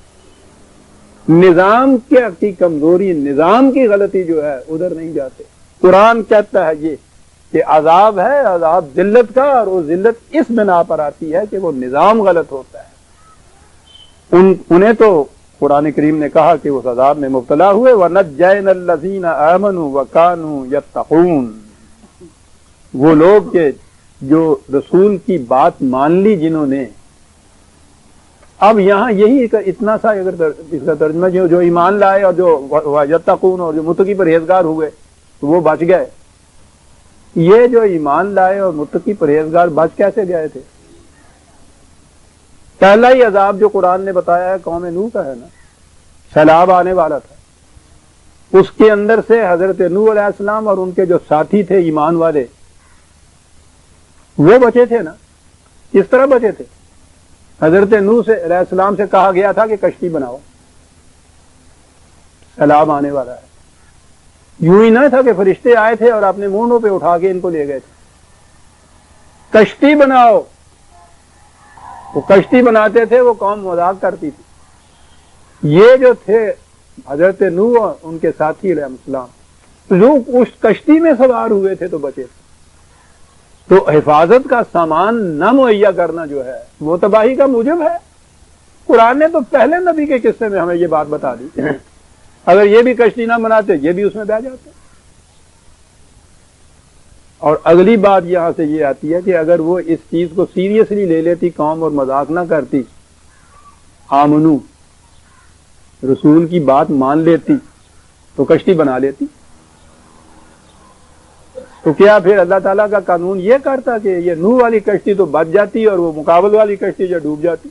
نظام کی کمزوری، نظام کی غلطی جو ہے ادھر نہیں جاتے۔ قرآن کہتا ہے یہ کہ عذاب ہے، عذاب ذلت کا، اور وہ ذلت اس بنا پر آتی ہے کہ وہ نظام غلط ہوتا ہے۔ انہیں تو قرآن کریم نے کہا کہ اس عذاب میں مبتلا ہوئے، وَنَجَّيْنَا الَّذِينَ آمَنُوا وَكَانُوا يَتَّقُونَ، وہ لوگ کہ جو رسول کی بات مان لی جنہوں نے۔ اب یہاں یہی اتنا سا اگر اس کا ترجمہ جو ایمان لائے اور جو یتقون اور جو متقی پرہیزگار ہوئے تو وہ بچ گئے، یہ جو ایمان لائے اور متقی پرہیزگار بچ کیسے گئے تھے؟ پہلا ہی عذاب جو قرآن نے بتایا ہے قوم نوح کا ہے نا، سیلاب آنے والا تھا، اس کے اندر سے حضرت نوح علیہ السلام اور ان کے جو ساتھی تھے ایمان والے وہ بچے تھے نا۔ کس طرح بچے تھے؟ حضرت نوح سے علیہ السلام سے کہا گیا تھا کہ کشتی بناؤ، سیلاب آنے والا ہے۔ یوں ہی نہ تھا کہ فرشتے آئے تھے اور اپنے مونڈوں پہ اٹھا کے ان کو لے گئے تھے، کشتی بناؤ۔ وہ کشتی بناتے تھے، وہ قوم مذاق کرتی تھی۔ یہ جو تھے حضرت نوح اور ان کے ساتھی علیہ السلام، جو اس کشتی میں سوار ہوئے تھے تو بچے تھے۔ تو حفاظت کا سامان نہ مہیا کرنا جو ہے وہ تباہی کا موجب ہے۔ قرآن نے تو پہلے نبی کے قصے میں ہمیں یہ بات بتا دی، اگر یہ بھی کشتی نہ بناتے یہ بھی اس میں بہ جاتے۔ اور اگلی بات یہاں سے یہ آتی ہے کہ اگر وہ اس چیز کو سیریسلی لے لیتی قوم اور مذاق نہ کرتی، آمنو رسول کی بات مان لیتی تو کشتی بنا لیتی۔ تو کیا پھر اللہ تعالیٰ کا قانون یہ کرتا کہ یہ نوح والی کشتی تو بچ جاتی اور وہ مقابل والی کشتی جو ڈوب جاتی؟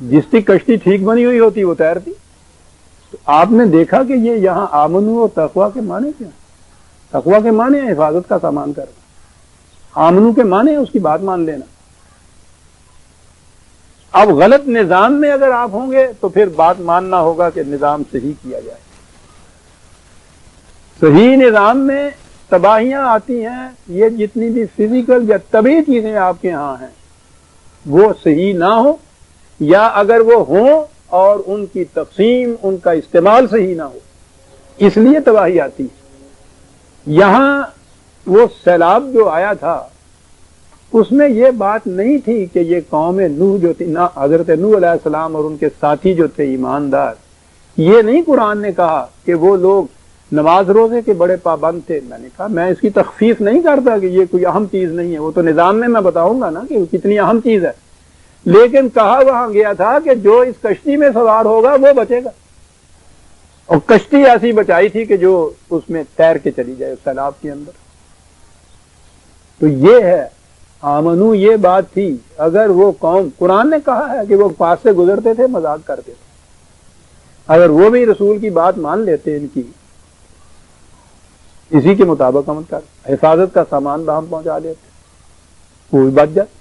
جس کی کشتی ٹھیک بنی ہوئی ہوتی وہ تیرتی۔ تو آپ نے دیکھا کہ یہ یہاں آمنو اور تقویٰ کے معنی کیا؟ تقویٰ کے معنی ہے حفاظت کا سامان کرنا، آمنو کے معنی ہے اس کی بات مان لینا۔ اب غلط نظام میں اگر آپ ہوں گے تو پھر بات ماننا ہوگا کہ نظام صحیح کیا جائے۔ صحیح نظام میں تباہیاں آتی ہیں، یہ جتنی بھی فزیکل یا طبعی چیزیں آپ کے ہاں ہیں وہ صحیح نہ ہو، یا اگر وہ ہوں اور ان کی تقسیم ان کا استعمال صحیح نہ ہو، اس لیے تباہی آتی ہے۔ یہاں وہ سیلاب جو آیا تھا اس میں یہ بات نہیں تھی کہ یہ قوم نوح جو تھی، نہ حضرت نوح علیہ السلام اور ان کے ساتھی جو تھے ایماندار، یہ نہیں قرآن نے کہا کہ وہ لوگ نماز روزے کے بڑے پابند تھے۔ میں نے کہا میں اس کی تخفیف نہیں کرتا کہ یہ کوئی اہم چیز نہیں ہے، وہ تو نظام میں بتاؤں گا نا کہ وہ کتنی اہم چیز ہے، لیکن کہا وہاں گیا تھا کہ جو اس کشتی میں سوار ہوگا وہ بچے گا، اور کشتی ایسی بچائی تھی کہ جو اس میں تیر کے چلی جائے سیلاب کے اندر۔ تو یہ ہے آمنو، یہ بات تھی۔ اگر وہ قوم، قرآن نے کہا ہے کہ وہ پاس سے گزرتے تھے مذاق کرتے تھے، اگر وہ بھی رسول کی بات مان لیتے ان کی، اسی کے مطابق عمل کر حفاظت کا سامان باہم پہنچا لیتے، وہ بھی بچ جاتے۔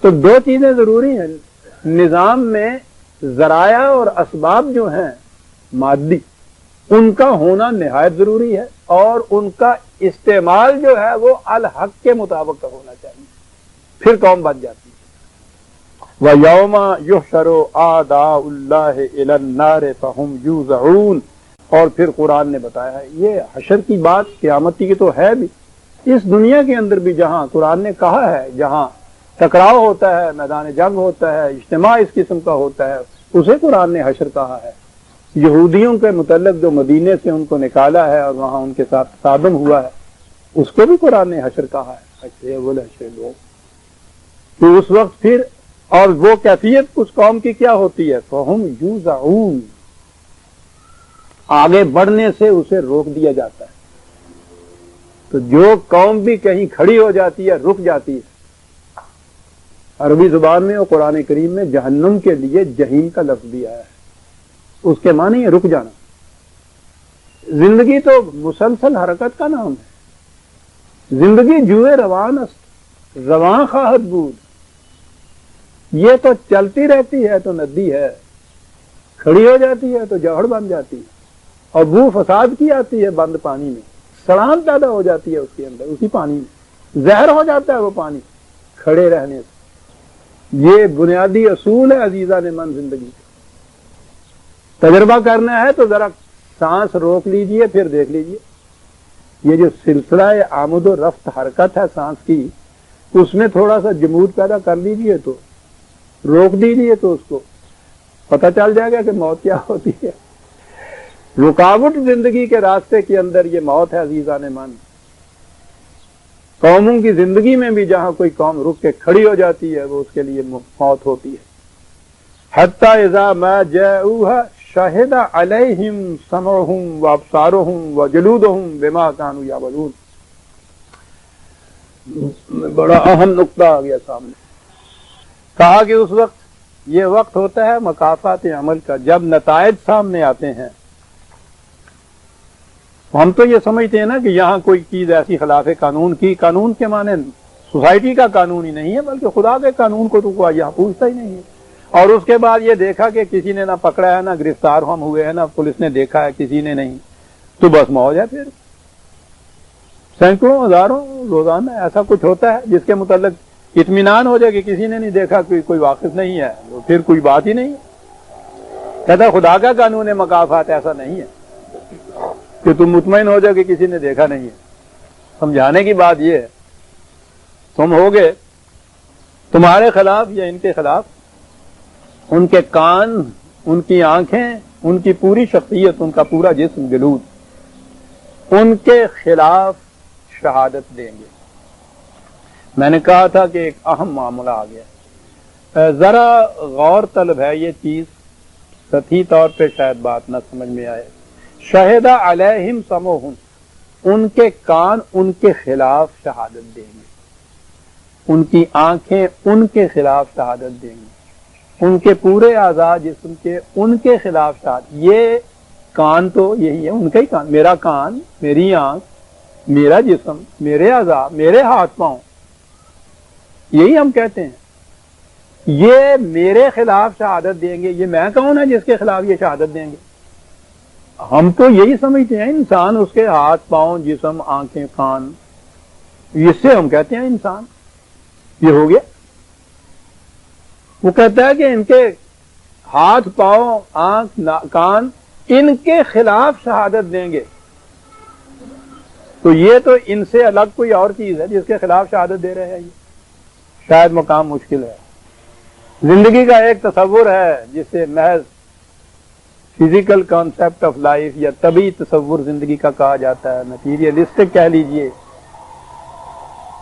تو دو چیزیں ضروری ہیں نظام میں، ذرائع اور اسباب جو ہیں مادی، ان کا ہونا نہایت ضروری ہے، اور ان کا استعمال جو ہے وہ الحق کے مطابق کا ہونا چاہیے، پھر قوم بچ جاتی ہے۔ وَيَوْمَ يُحْشَرُ أَعْدَاءُ اللَّهِ إِلَى النَّارِ فَهُمْ يُوزَعُونَ۔ اور پھر قرآن نے بتایا ہے یہ حشر کی بات قیامت کی تو ہے بھی، اس دنیا کے اندر بھی جہاں قرآن نے کہا ہے جہاں ٹکراؤ ہوتا ہے، میدان جنگ ہوتا ہے، اجتماع اس قسم کا ہوتا ہے، اسے قرآن نے حشر کہا ہے۔ یہودیوں کے متعلق جو مدینے سے ان کو نکالا ہے اور وہاں ان کے ساتھ تصادم ہوا ہے، اس کو بھی قرآن نے حشر کہا ہے، حشر اول حشر لوگ۔ تو اس وقت پھر، اور وہ کیفیت اس قوم کی کیا ہوتی ہے؟ فَهُمْ يُوزَعُونَ، آگے بڑھنے سے اسے روک دیا جاتا ہے۔ تو جو قوم بھی کہیں کھڑی ہو جاتی ہے، رک جاتی ہے، عربی زبان میں اور قرآن کریم میں جہنم کے لیے جہیم کا لفظ بھی آیا ہے، اس کے معنی ہے رک جانا۔ زندگی تو مسلسل حرکت کا نام ہے، زندگی جوئے روان است، رواں خواہد بود، یہ تو چلتی رہتی ہے تو ندی ہے، کھڑی ہو جاتی ہے تو جوہر بن جاتی ہے، اور بو فساد کی آتی ہے بند پانی میں، سڑان پیدا ہو جاتی ہے اس کے اندر، اسی پانی میں زہر ہو جاتا ہے وہ پانی کھڑے رہنے سے۔ یہ بنیادی اصول ہے عزیزان من زندگی کا۔ تجربہ کرنا ہے تو ذرا سانس روک لیجئے، پھر دیکھ لیجئے یہ جو سلسلہ آمد و رفت حرکت ہے سانس کی، اس میں تھوڑا سا جمود پیدا کر لیجئے، تو روک دیجئے تو اس کو پتہ چل جائے گا کہ موت کیا ہوتی ہے۔ رکاوٹ زندگی کے راستے کے اندر یہ موت ہے عزیزان من۔ قوموں کی زندگی میں بھی جہاں کوئی قوم رک کے کھڑی ہو جاتی ہے وہ اس کے لیے موت ہوتی ہے۔ حتی اذا ما جاؤها شہد علیہم سمعہم وابصارہم وجلودہم بما کانوا یعملون. بڑا اہم نقطہ آ گیا سامنے. کہا کہ اس وقت یہ وقت ہوتا ہے مکافات عمل کا، جب نتائج سامنے آتے ہیں. ہم تو یہ سمجھتے ہیں نا کہ یہاں کوئی چیز ایسی خلاف قانون کی، قانون کے معنی سوسائٹی کا قانون ہی نہیں ہے بلکہ خدا کے قانون کو تو کوئی یہاں پوچھتا ہی نہیں ہے. اور اس کے بعد یہ دیکھا کہ کسی نے نہ پکڑا ہے، نہ گرفتار ہم ہوئے ہیں، نہ پولیس نے دیکھا ہے، کسی نے نہیں، تو بس موج ہے. پھر سینکڑوں ہزاروں روزانہ ایسا کچھ ہوتا ہے جس کے متعلق اطمینان ہو جائے کہ کسی نے نہیں دیکھا، کوئی واقف نہیں ہے، تو پھر کوئی بات ہی نہیں ہے. کہتا خدا کا قانون ہے مکافات ایسا نہیں ہے کہ تم مطمئن ہو جاؤ کہ کسی نے دیکھا نہیں ہے. سمجھانے کی بات یہ ہے، تم ہوگے تمہارے خلاف یا ان کے خلاف، ان کے کان، ان کی آنکھیں، ان کی پوری شخصیت، ان کا پورا جسم، جلود ان کے خلاف شہادت دیں گے. میں نے کہا تھا کہ ایک اہم معاملہ آ گیا. ذرا غور طلب ہے یہ چیز، سطحی طور پہ شاید بات نہ سمجھ میں آئے. شہد علیہم سمعہم، ان کے کان ان کے خلاف شہادت دیں گے، ان کی آنکھیں ان کے خلاف شہادت دیں گی، ان کے پورے اعضاء جسم کے ان کے خلاف شہادت. یہ کان تو یہی ہے، ان کا ہی کان، میرا کان، میری آنکھ، میرا جسم، میرے اعضاء، میرے ہاتھ پاؤں، یہی ہم کہتے ہیں. یہ میرے خلاف شہادت دیں گے. یہ میں کون ہے جس کے خلاف یہ شہادت دیں گے؟ ہم تو یہی سمجھتے ہیں انسان، اس کے ہاتھ پاؤں، جسم، آنکھیں، کان، اس سے ہم کہتے ہیں انسان. یہ ہو گیا. وہ کہتا ہے کہ ان کے ہاتھ پاؤں، آنکھ، کان ان کے خلاف شہادت دیں گے. تو یہ تو ان سے الگ کوئی اور چیز ہے جس کے خلاف شہادت دے رہے ہیں. یہ شاید مقام مشکل ہے. زندگی کا ایک تصور ہے جسے محض فزیکل کانسیپٹ آف لائف یا طبعی تصور زندگی کا کہا جاتا ہے، میٹیریلسٹک کہہ لیجئے.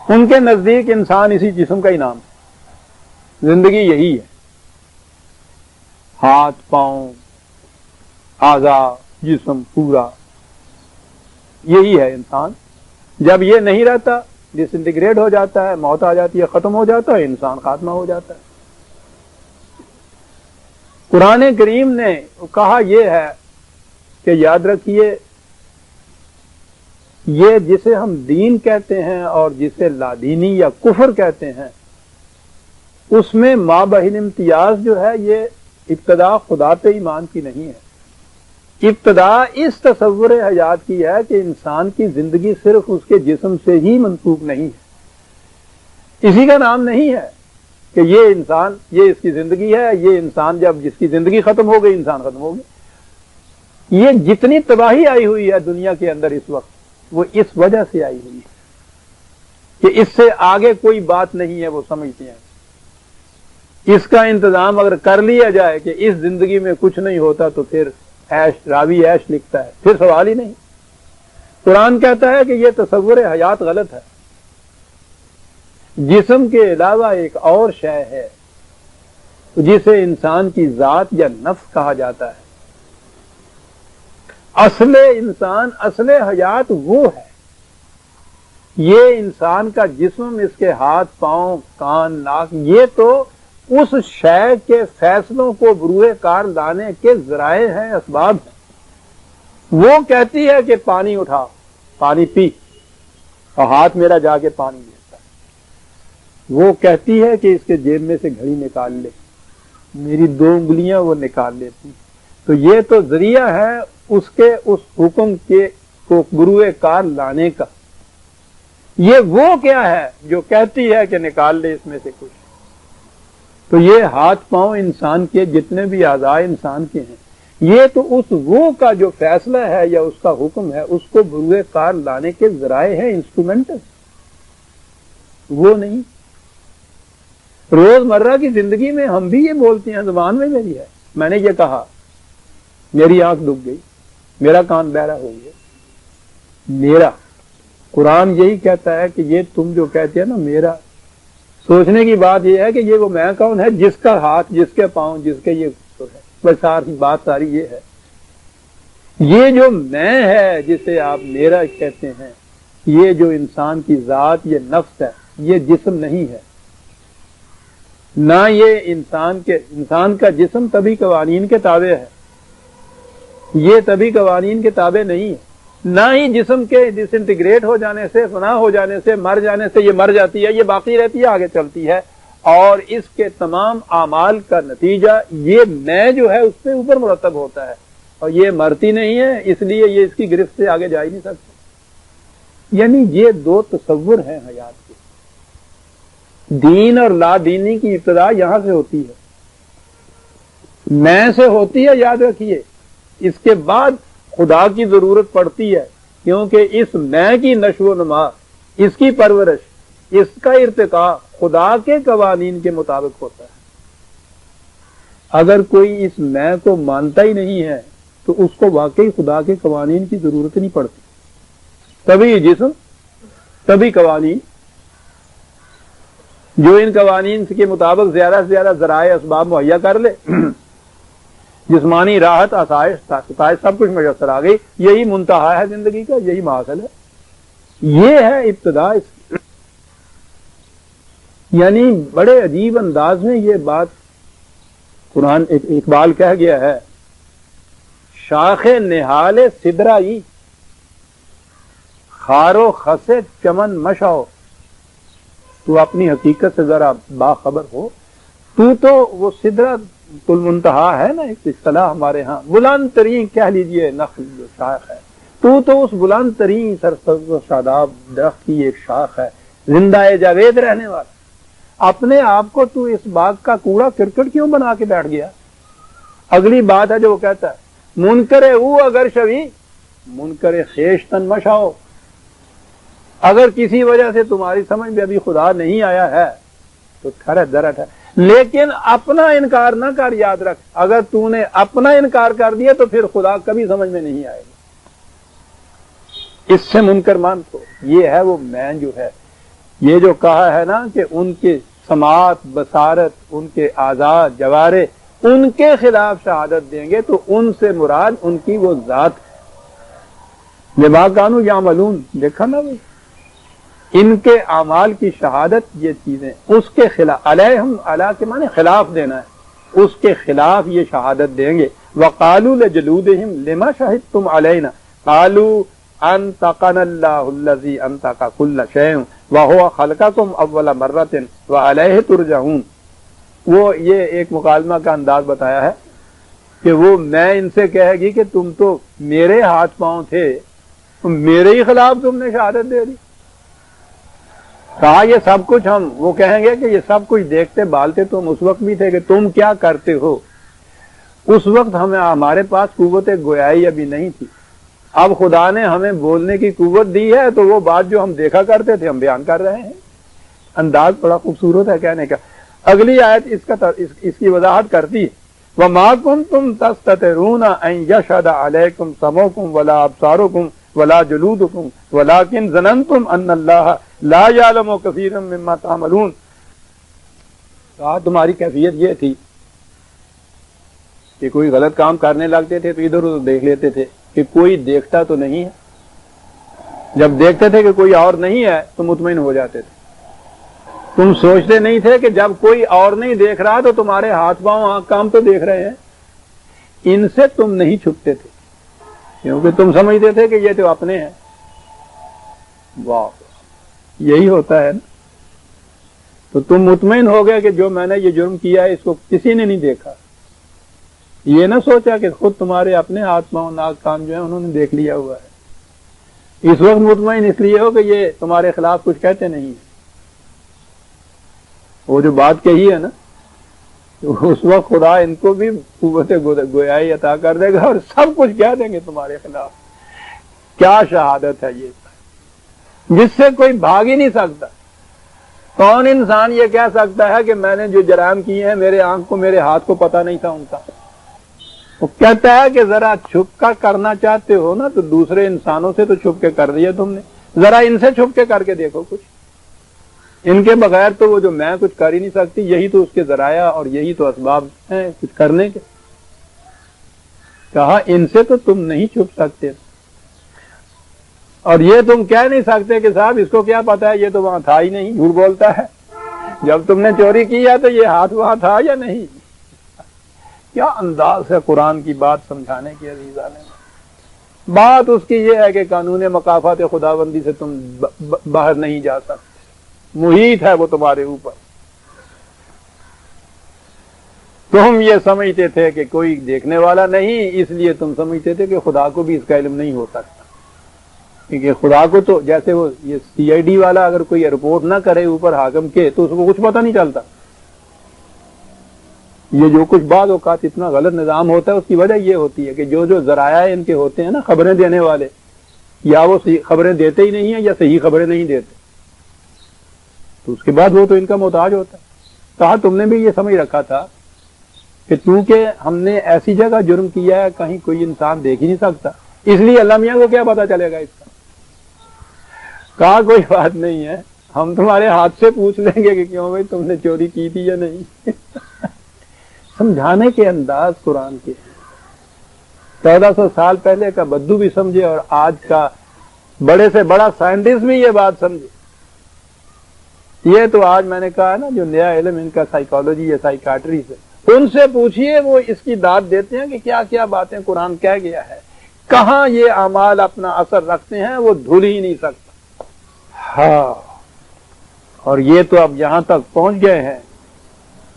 ان کے نزدیک انسان اسی جسم کا ہی نام ہے. زندگی یہی ہے، ہاتھ پاؤں، اعضاء، جسم پورا، یہی ہے انسان. جب یہ نہیں رہتا، ڈس انٹیگریٹ ہو جاتا ہے، موت آ جاتی ہے، ختم ہو جاتا ہے، انسان خاتمہ ہو جاتا ہے. قرآن کریم نے کہا یہ ہے کہ یاد رکھیے، یہ جسے ہم دین کہتے ہیں اور جسے لادینی یا کفر کہتے ہیں، اس میں مابین امتیاز جو ہے یہ ابتدا خدا پہ ایمان کی نہیں ہے. ابتدا اس تصور حیات کی ہے کہ انسان کی زندگی صرف اس کے جسم سے ہی منسوخ نہیں ہے. اسی کا نام نہیں ہے کہ یہ انسان، یہ اس کی زندگی ہے، یہ انسان جب جس کی زندگی ختم ہو گئی انسان ختم ہو گیا. یہ جتنی تباہی آئی ہوئی ہے دنیا کے اندر اس وقت، وہ اس وجہ سے آئی ہوئی ہے کہ اس سے آگے کوئی بات نہیں ہے. وہ سمجھتے ہیں اس کا انتظام اگر کر لیا جائے کہ اس زندگی میں کچھ نہیں ہوتا تو پھر عیش، راوی عیش لکھتا ہے، پھر سوال ہی نہیں. قرآن کہتا ہے کہ یہ تصور حیات غلط ہے. جسم کے علاوہ ایک اور شے ہے جسے انسان کی ذات یا نفس کہا جاتا ہے. اصل انسان، اصل حیات وہ ہے. یہ انسان کا جسم، اس کے ہاتھ پاؤں، کان، ناک، یہ تو اس شے کے فیصلوں کو بروئے کار لانے کے ذرائع ہیں، اسباب ہیں. وہ کہتی ہے کہ پانی اٹھا، پانی پی، اور ہاتھ میرا جا کے پانی لیتا ہے. وہ کہتی ہے کہ اس کے جیب میں سے گھڑی نکال لے، میری 2 انگلیاں وہ نکال لیتی. تو یہ تو ذریعہ ہے اس کے اس حکم کے کو بروئے کار لانے کا. یہ وہ کیا ہے جو کہتی ہے کہ نکال لے اس میں سے کچھ. تو یہ ہاتھ پاؤں انسان کے جتنے بھی اعضاء انسان کے ہیں، یہ تو اس وہ کا جو فیصلہ ہے یا اس کا حکم ہے اس کو بروئے کار لانے کے ذرائع ہیں، انسٹرومنٹ. وہ نہیں. روزمرہ کی زندگی میں ہم بھی یہ بولتے ہیں، زبان میں میری ہے، میں نے یہ کہا، میری آنکھ ڈوب گئی، میرا کان بہرا ہو گیا. میرا قرآن یہی کہتا ہے کہ یہ تم جو کہتے ہیں نا میرا، سوچنے کی بات یہ ہے کہ یہ وہ میں کون ہے جس کا ہاتھ، جس کے پاؤں، جس کے یہ ہے. پر بات ساری یہ ہے، یہ جو میں ہے جسے آپ میرا کہتے ہیں، یہ جو انسان کی ذات، یہ نفس ہے، یہ جسم نہیں ہے، نہ یہ انسان کا جسم طبی قوانین کے تابع ہے، یہ طبی قوانین کے تابع نہیں ہے، نہ ہی جسم کے ڈس انٹیگریٹ ہو جانے سے، فنا ہو جانے سے، مر جانے سے یہ مر جاتی ہے، یہ باقی رہتی ہے، آگے چلتی ہے، اور اس کے تمام اعمال کا نتیجہ یہ میں جو ہے اس پہ اوپر مرتب ہوتا ہے، اور یہ مرتی نہیں ہے، اس لیے یہ اس کی گرفت سے آگے جا ہی نہیں سکتی۔ یعنی یہ دو تصور ہیں حیات کے، دین اور لا دینی کی ابتدا یہاں سے ہوتی ہے، میں سے ہوتی ہے، یاد رکھیے، اس کے بعد خدا کی ضرورت پڑتی ہے، کیونکہ اس میں کی نشو و نما، اس کی پرورش، اس کا ارتقاء خدا کے قوانین کے مطابق ہوتا ہے۔ اگر کوئی اس میں کو مانتا ہی نہیں ہے تو اس کو واقعی خدا کے قوانین کی ضرورت نہیں پڑتی، تبھی جسم، تبھی قوانین، جو ان قوانین کے مطابق زیادہ سے زیادہ ذرائع اسباب مہیا کر لے، جسمانی راحت، آسائش، ستائش، سب کچھ میسر آ گئی، یہی منتہا ہے زندگی کا، یہی محاصل ہے، یہ ہے ابتدا اس کی۔ یعنی بڑے عجیب انداز میں یہ بات قرآن، اقبال کہہ گیا ہے، شاخ نہال سدرائی خارو خسے چمن مشاؤ، تو اپنی حقیقت سے ذرا باخبر ہو، تو وہ سدرۃ المنتہا ہے نا، ایک اصطلاح ہمارے ہاں، بلند ترین کہہ لیجئے نخل جو شاخ ہے، تو اس بلند ترین سرسبز و شاداب درخت کی ایک شاخ ہے، زندہ جاوید رہنے والا، اپنے آپ کو تو اس باغ کا کوڑا کرکٹ کیوں بنا کے بیٹھ گیا؟ اگلی بات ہے جو وہ کہتا ہے، منکر او اگر شوی منکر خیشتن مشاؤ، اگر کسی وجہ سے تمہاری سمجھ میں ابھی خدا نہیں آیا ہے تو ٹھہر درٹ ہے، لیکن اپنا انکار نہ کر، یاد رکھ، اگر تو نے اپنا انکار کر دیا تو پھر خدا کبھی سمجھ میں نہیں آئے گا، اس سے منکر مان کو، یہ ہے وہ میں جو ہے، یہ جو کہا ہے نا کہ ان کے سماعت، بصارت، ان کے اعضاء، جوارے ان کے خلاف شہادت دیں گے، تو ان سے مراد ان کی وہ ذات ہے، لما کانوا یعملون، دیکھا نا وہ ان کے اعمال کی شہادت، یہ چیزیں اس کے خلاف، علیہم، علی کے معنی خلاف دینا ہے، اس کے خلاف یہ شہادت دیں گے۔ وقالوا لجلودہم لما شہدتم علینا قالوا انطقنا اللہ الذی انطق کل شیء وہو خلقکم اول مرۃ والیہ ترجعون۔ وہ یہ ایک مکالمہ کا انداز بتایا ہے کہ وہ میں ان سے کہے گی کہ تم تو میرے ہاتھ پاؤں تھے، میرے ہی خلاف تم نے شہادت دے دی، کہا یہ سب کچھ ہم، وہ کہیں گے کہ یہ سب کچھ دیکھتے بالتے تم اس وقت بھی تھے کہ تم کیا کرتے ہو، اس وقت ہمارے پاس قوت گویائی ابھی نہیں تھی، اب خدا نے ہمیں بولنے کی قوت دی ہے تو وہ بات جو ہم دیکھا کرتے تھے ہم بیان کر رہے ہیں۔ انداز بڑا خوبصورت ہے کہنے کا۔ اگلی آیت اس کی وضاحت کرتی ہے، وَمَا كُنْتُمْ تَسْتَتِرُونَ أَن يَشْهَدَ عَلَيْكُمْ سَمْعُكُمْ وَلَا أَبْصَارُكُمْ وَلَا جُلُودُكُمْ وَلَكِنْ ظَنَنْتُمْ أَنَّ اللَّهَ لَا يَعْلَمُ كَثِيرًا مِّمَّا تَعْمَلُونَ۔ کہا تمہاری کیفیت یہ تھی کہ کوئی غلط کام کرنے لگتے تھے تو ادھر ادھر دیکھ لیتے تھے کہ کوئی دیکھتا تو نہیں ہے، جب دیکھتے تھے کہ کوئی اور نہیں ہے تو مطمئن ہو جاتے تھے، تم سوچتے نہیں تھے کہ جب کوئی اور نہیں دیکھ رہا تو تمہارے ہاتھ پاؤں آنکھ کام تو دیکھ رہے ہیں، ان سے تم نہیں چھپتے تھے کیونکہ تم سمجھتے تھے کہ یہ تو اپنے ہیں۔ واہ، یہی ہوتا ہے نا، تو تم مطمئن ہو گئے کہ جو میں نے یہ جرم کیا ہے اس کو کسی نے نہیں دیکھا، یہ نہ سوچا کہ خود تمہارے اپنے ہاتھ پاؤں ناک کان جو ہے انہوں نے دیکھ لیا ہوا ہے، اس وقت مطمئن اس لیے ہو کہ یہ تمہارے خلاف کچھ کہتے نہیں ہیں۔ وہ جو بات کہی ہے نا، اس وقت خدا ان کو بھی قوت گویائی عطا کر دے گا اور سب کچھ کہہ دیں گے تمہارے خلاف۔ کیا شہادت ہے یہ، جس سے کوئی بھاگ ہی نہیں سکتا۔ کون انسان یہ کہہ سکتا ہے کہ میں نے جو جرائم کیے ہیں میرے آنکھ کو میرے ہاتھ کو پتہ نہیں تھا ان کا؟ وہ کہتا ہے کہ ذرا چھپ کر کرنا چاہتے ہو نا تو دوسرے انسانوں سے تو چھپ کے کر دیا تم نے، ذرا ان سے چھپ کے کر کے دیکھو کچھ، ان کے بغیر تو وہ جو میں کچھ کر ہی نہیں سکتی، یہی تو اس کے ذرائع اور یہی تو اسباب ہیں کچھ کرنے کے۔ کہا ان سے تو تم نہیں چھپ سکتے، اور یہ تم کہہ نہیں سکتے کہ صاحب اس کو کیا پتا ہے، یہ تو وہاں تھا ہی نہیں، جھوٹ بولتا ہے۔ جب تم نے چوری کی ہے تو یہ ہاتھ وہاں تھا یا نہیں؟ کیا انداز ہے قرآن کی بات سمجھانے کی عزیزان۔ بات اس کی یہ ہے کہ قانون مکافات خداوندی سے تم باہر نہیں جا سکتے، محیط ہے وہ تمہارے اوپر۔ تم یہ سمجھتے تھے کہ کوئی دیکھنے والا نہیں، اس لیے تم سمجھتے تھے کہ خدا کو بھی اس کا علم نہیں ہو سکتا، کیونکہ خدا کو تو جیسے وہ یہ سی آئی ڈی والا اگر کوئی رپورٹ نہ کرے اوپر حاکم کے تو اس کو کچھ پتہ نہیں چلتا۔ یہ جو کچھ بعض اوقات اتنا غلط نظام ہوتا ہے اس کی وجہ یہ ہوتی ہے کہ جو ذرائع ان کے ہوتے ہیں نا خبریں دینے والے، یا وہ خبریں دیتے ہی نہیں ہیں یا صحیح خبریں نہیں دیتے، تو اس کے بعد وہ تو ان کا محتاج ہوتا ہے۔ کہا تم نے بھی یہ سمجھ رکھا تھا کہ چونکہ ہم نے ایسی جگہ جرم کیا ہے کہیں کوئی انسان دیکھ ہی نہیں سکتا، اس لیے اللہ میاں کو کیا پتا چلے گا اس کا۔ کہا کوئی بات نہیں ہے، ہم تمہارے ہاتھ سے پوچھ لیں گے کہ کیوں بھائی تم نے چوری کی تھی یا نہیں۔ سمجھانے کے انداز قرآن کے 1400 سال پہلے کا بدو بھی سمجھے اور آج کا بڑے سے بڑا سائنٹسٹ بھی یہ بات سمجھے۔ یہ تو آج میں نے کہا نا جو نیا علم ان کا سائیکالوجی یا سائیکاٹری سے، ان سے پوچھئے وہ اس کی داد دیتے ہیں کہ کیا کیا باتیں قرآن کہہ گیا ہے، کہاں یہ اعمال اپنا اثر رکھتے ہیں وہ دھل ہی نہیں سکتا۔ ہاں، اور یہ تو اب یہاں تک پہنچ گئے ہیں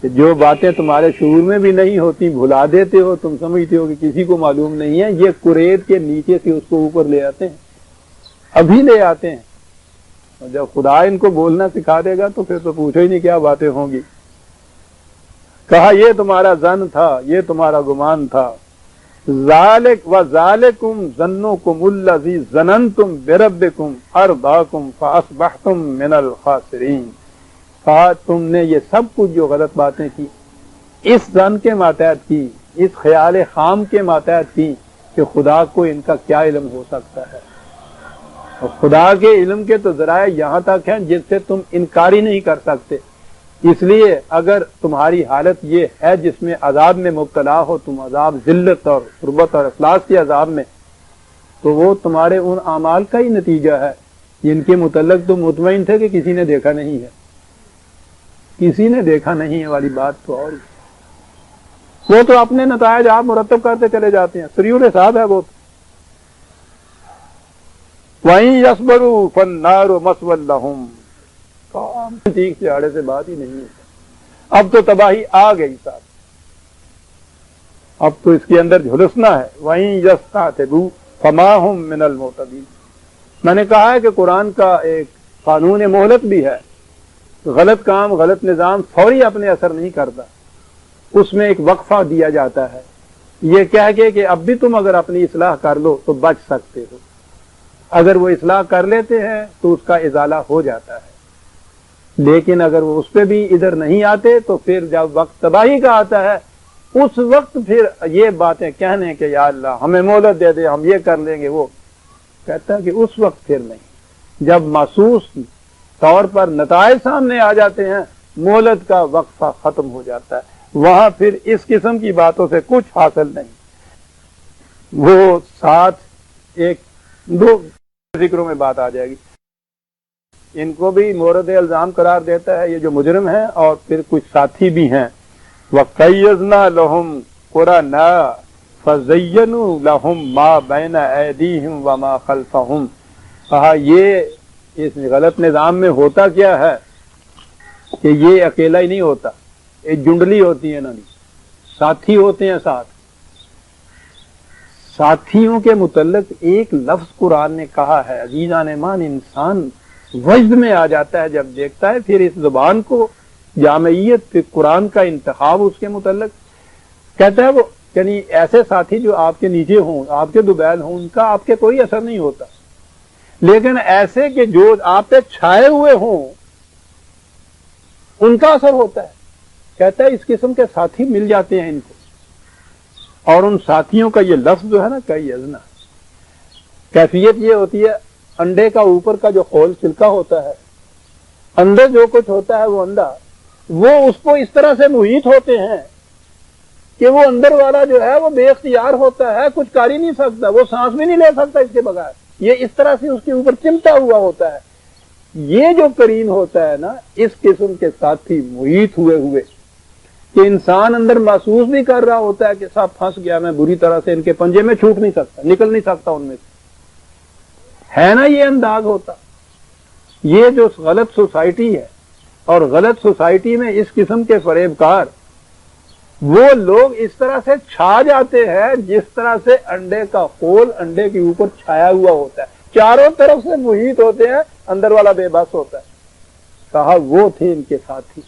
کہ جو باتیں تمہارے شعور میں بھی نہیں ہوتی بھلا دیتے ہو، تم سمجھتے ہو کہ کسی کو معلوم نہیں ہے، یہ قریت کے نیچے سے اس کو اوپر لے آتے ہیں، ابھی لے آتے ہیں، اور جب خدا ان کو بولنا سکھا دے گا تو پھر تو پوچھو ہی نہیں کیا باتیں ہوں گی۔ کہا یہ تمہارا ظن تھا، یہ تمہارا گمان تھا، ذالک و ذالکم ظنکم الذی ظننتم بربکم ارداکم فاصبحتم من الخاسرین۔ کہا تم نے یہ سب کچھ جو غلط باتیں کی اس ظن کے ماتحت کی، اس خیال خام کے ماتحت کی کہ خدا کو ان کا کیا علم ہو سکتا ہے، اور خدا کے علم کے تو ذرائع یہاں تک ہیں جس سے تم انکار ہی نہیں کر سکتے۔ اس لیے اگر تمہاری حالت یہ ہے جس میں عذاب میں مبتلا ہو، تم عذاب ذلت اور غربت اور افلاس کے عذاب میں، تو وہ تمہارے ان اعمال کا ہی نتیجہ ہے جن کے متعلق تم مطمئن تھے کہ کسی نے دیکھا نہیں ہے، کسی نے دیکھا نہیں ہے والی بات تو اور وہ تو اپنے نتائج آپ مرتب کرتے چلے جاتے ہیں، سریول حساب ہے وہ۔ وَإِن يَصْبِرُوا فَالنَّارُ مَثْوًى لَّهُمْ، کام ٹھیک سے آڑے سے بات ہی نہیں ہے، اب تو تباہی آ گئی صاحب، اب تو اس کے اندر جھلسنا ہے۔ وَإِن يَسْتَعْتِبُوا فَمَا هُم مِّنَ الْمُعْتَبِينَ۔ میں نے کہا ہے کہ قرآن کا ایک قانون مہلت بھی ہے، غلط کام غلط نظام فوری اپنے اثر نہیں کرتا، اس میں ایک وقفہ دیا جاتا ہے، یہ کہہ کے کہ اب بھی تم اگر اپنی اصلاح کر لو تو بچ سکتے ہو، اگر وہ اصلاح کر لیتے ہیں تو اس کا ازالہ ہو جاتا ہے، لیکن اگر وہ اس پہ بھی ادھر نہیں آتے تو پھر جب وقت تباہی کا آتا ہے اس وقت پھر یہ باتیں کہنے کہ یا اللہ ہمیں مہلت دے دے، ہم یہ کر لیں گے، وہ کہتا ہے کہ اس وقت پھر نہیں، جب محسوس طور پر نتائج سامنے آ جاتے ہیں مہلت کا وقفہ ختم ہو جاتا ہے، وہاں پھر اس قسم کی باتوں سے کچھ حاصل نہیں۔ وہ ساتھ ایک دو ذکروں میں بات آ جائے گی، ان کو بھی مورد الزام قرار دیتا ہے یہ جو مجرم ہیں، اور پھر کچھ ساتھی بھی ہیں۔ وَقَيَّضْنَا لَهُمْ قُرَنَاءَ فَزَيَّنُوا لَهُمْ مَا بَيْنَ أَيْدِيهِمْ وَمَا خَلْفَهُمْ۔ کہا یہ اس غلط نظام میں ہوتا کیا ہے کہ یہ اکیلا ہی نہیں ہوتا، ایک جنڈلی ہوتی ہے نا، ساتھی ہوتے ہیں، ساتھیوں کے متعلق ایک لفظ قرآن نے کہا ہے، عزیزان ایمان انسان وجد میں آ جاتا ہے جب دیکھتا ہے پھر اس زبان کو، جامعیت، پھر قرآن کا انتخاب اس کے متعلق، کہتا ہے وہ یعنی ایسے ساتھی جو آپ کے نیچے ہوں، آپ کے دوبیل ہوں، ان کا آپ کے کوئی اثر نہیں ہوتا، لیکن ایسے کہ جو آپ پہ چھائے ہوئے ہوں ان کا اثر ہوتا ہے۔ کہتا ہے اس قسم کے ساتھی مل جاتے ہیں ان کو، اور ان ساتھیوں کا یہ لفظ جو ہے نا کئی ازنا، کیفیت یہ ہوتی ہے انڈے کا اوپر کا جو خول چھلکا ہوتا ہے، اندر جو کچھ ہوتا ہے وہ انڈا، وہ اس کو اس طرح سے محیط ہوتے ہیں کہ وہ اندر والا جو ہے وہ بے اختیار ہوتا ہے، کچھ کر ہی نہیں سکتا، وہ سانس بھی نہیں لے سکتا اس کے بغیر، یہ اس طرح سے اس کے اوپر چمٹا ہوا ہوتا ہے۔ یہ جو کریم ہوتا ہے نا، اس قسم کے ساتھی محیط ہوئے کہ انسان اندر محسوس بھی کر رہا ہوتا ہے کہ صاحب پھنس گیا میں بری طرح سے، ان کے پنجے میں چھوٹ نہیں سکتا، نکل نہیں سکتا ان میں سے، ہے نا یہ انداز ہوتا۔ یہ جو غلط سوسائٹی ہے، اور غلط سوسائٹی میں اس قسم کے فریب کار وہ لوگ اس طرح سے چھا جاتے ہیں جس طرح سے انڈے کا خول انڈے کے اوپر چھایا ہوا ہوتا ہے، چاروں طرف سے محیط ہوتے ہیں، اندر والا بے بس ہوتا ہے۔ کہا وہ تھے ان کے ساتھی،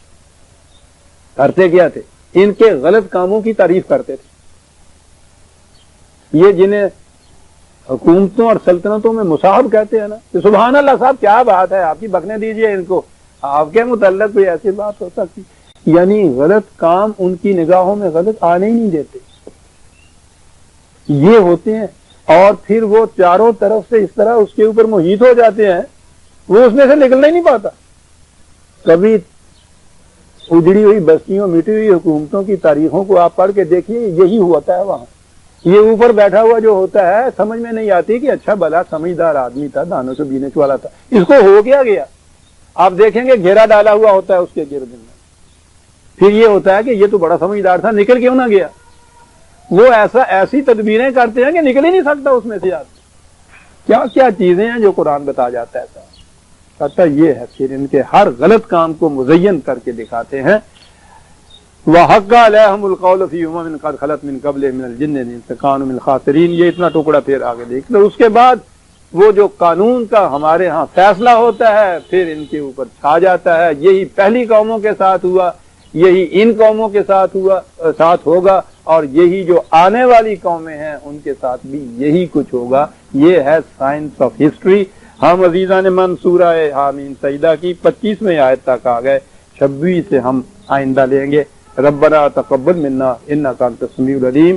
کرتے کیا تھے؟ ان کے غلط کاموں کی تعریف کرتے تھے۔ یہ جنہیں حکومتوں اور سلطنتوں میں مصاحب کہتے ہیں نا، کہ سبحان اللہ صاحب کیا بات ہے، آپ کی بکنے دیجئے ان کو، آپ کے متعلق کوئی ایسی بات ہو سکتی؟ یعنی غلط کام ان کی نگاہوں میں غلط آنے ہی نہیں دیتے، یہ ہوتے ہیں۔ اور پھر وہ چاروں طرف سے اس طرح اس کے اوپر محیط ہو جاتے ہیں، وہ اس میں سے نکلنا ہی نہیں پاتا۔ کبھی اجڑی ہوئی بستیوں، مٹی ہوئی حکومتوں کی تاریخوں کو آپ پڑھ کے دیکھیے، یہی ہوتا ہے وہاں۔ یہ اوپر بیٹھا ہوا جو ہوتا ہے، سمجھ میں نہیں آتی کہ اچھا بھلا سمجھدار آدمی تھا، دانوں سے بینچ والا تھا، اس کو ہو کیا گیا؟ آپ دیکھیں گے گھیرا ڈالا ہوا ہوتا ہے اس کے گرد میں، پھر یہ ہوتا ہے کہ یہ تو بڑا سمجھدار تھا، نکل کیوں نہ گیا؟ وہ ایسی تدبیریں کرتے ہیں کہ نکل ہی نہیں سکتا اس میں سے آدمی۔ کیا کیا چیزیں ہیں جو قرآن بتا جاتا ہے ایسا کہتا یہ ہے، پھر ان کے ہر غلط کام کو مزین کر کے دکھاتے ہیں۔ وَحَقَّ عَلَيْهِمُ الْقَوْلُ فِي أُمَمٍ قَدْ خَلَتْ مِنْ قَبْلِهِمْ مِنَ الْجِنِّ وَالْإِنسِ كَانُوا مِنَ الْخَاسِرِينَ۔ یہ اتنا ٹکڑا پھر آگے دیکھ لو۔ اس کے بعد وہ جو قانون کا ہمارے ہاں فیصلہ ہوتا ہے، پھر ان کے اوپر چھا جاتا ہے۔ یہی پہلی قوموں کے ساتھ ہوا، یہی ان قوموں کے ساتھ ہوگا، اور یہی جو آنے والی قومیں ہیں ان کے ساتھ بھی یہی کچھ ہوگا۔ یہ ہے سائنس آف ہسٹری۔ ہم عزیزان من سورہ حامیم سجدہ کی 25ویں آیت تک آ گئے، 26 سے ہم آئندہ لیں گے۔ ربنا تقبل منا انک انت السمیع العلیم۔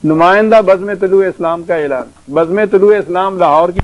نمائندہ بزم طلوع اسلام کا اعلان۔ بزم طلوع اسلام لاہور کی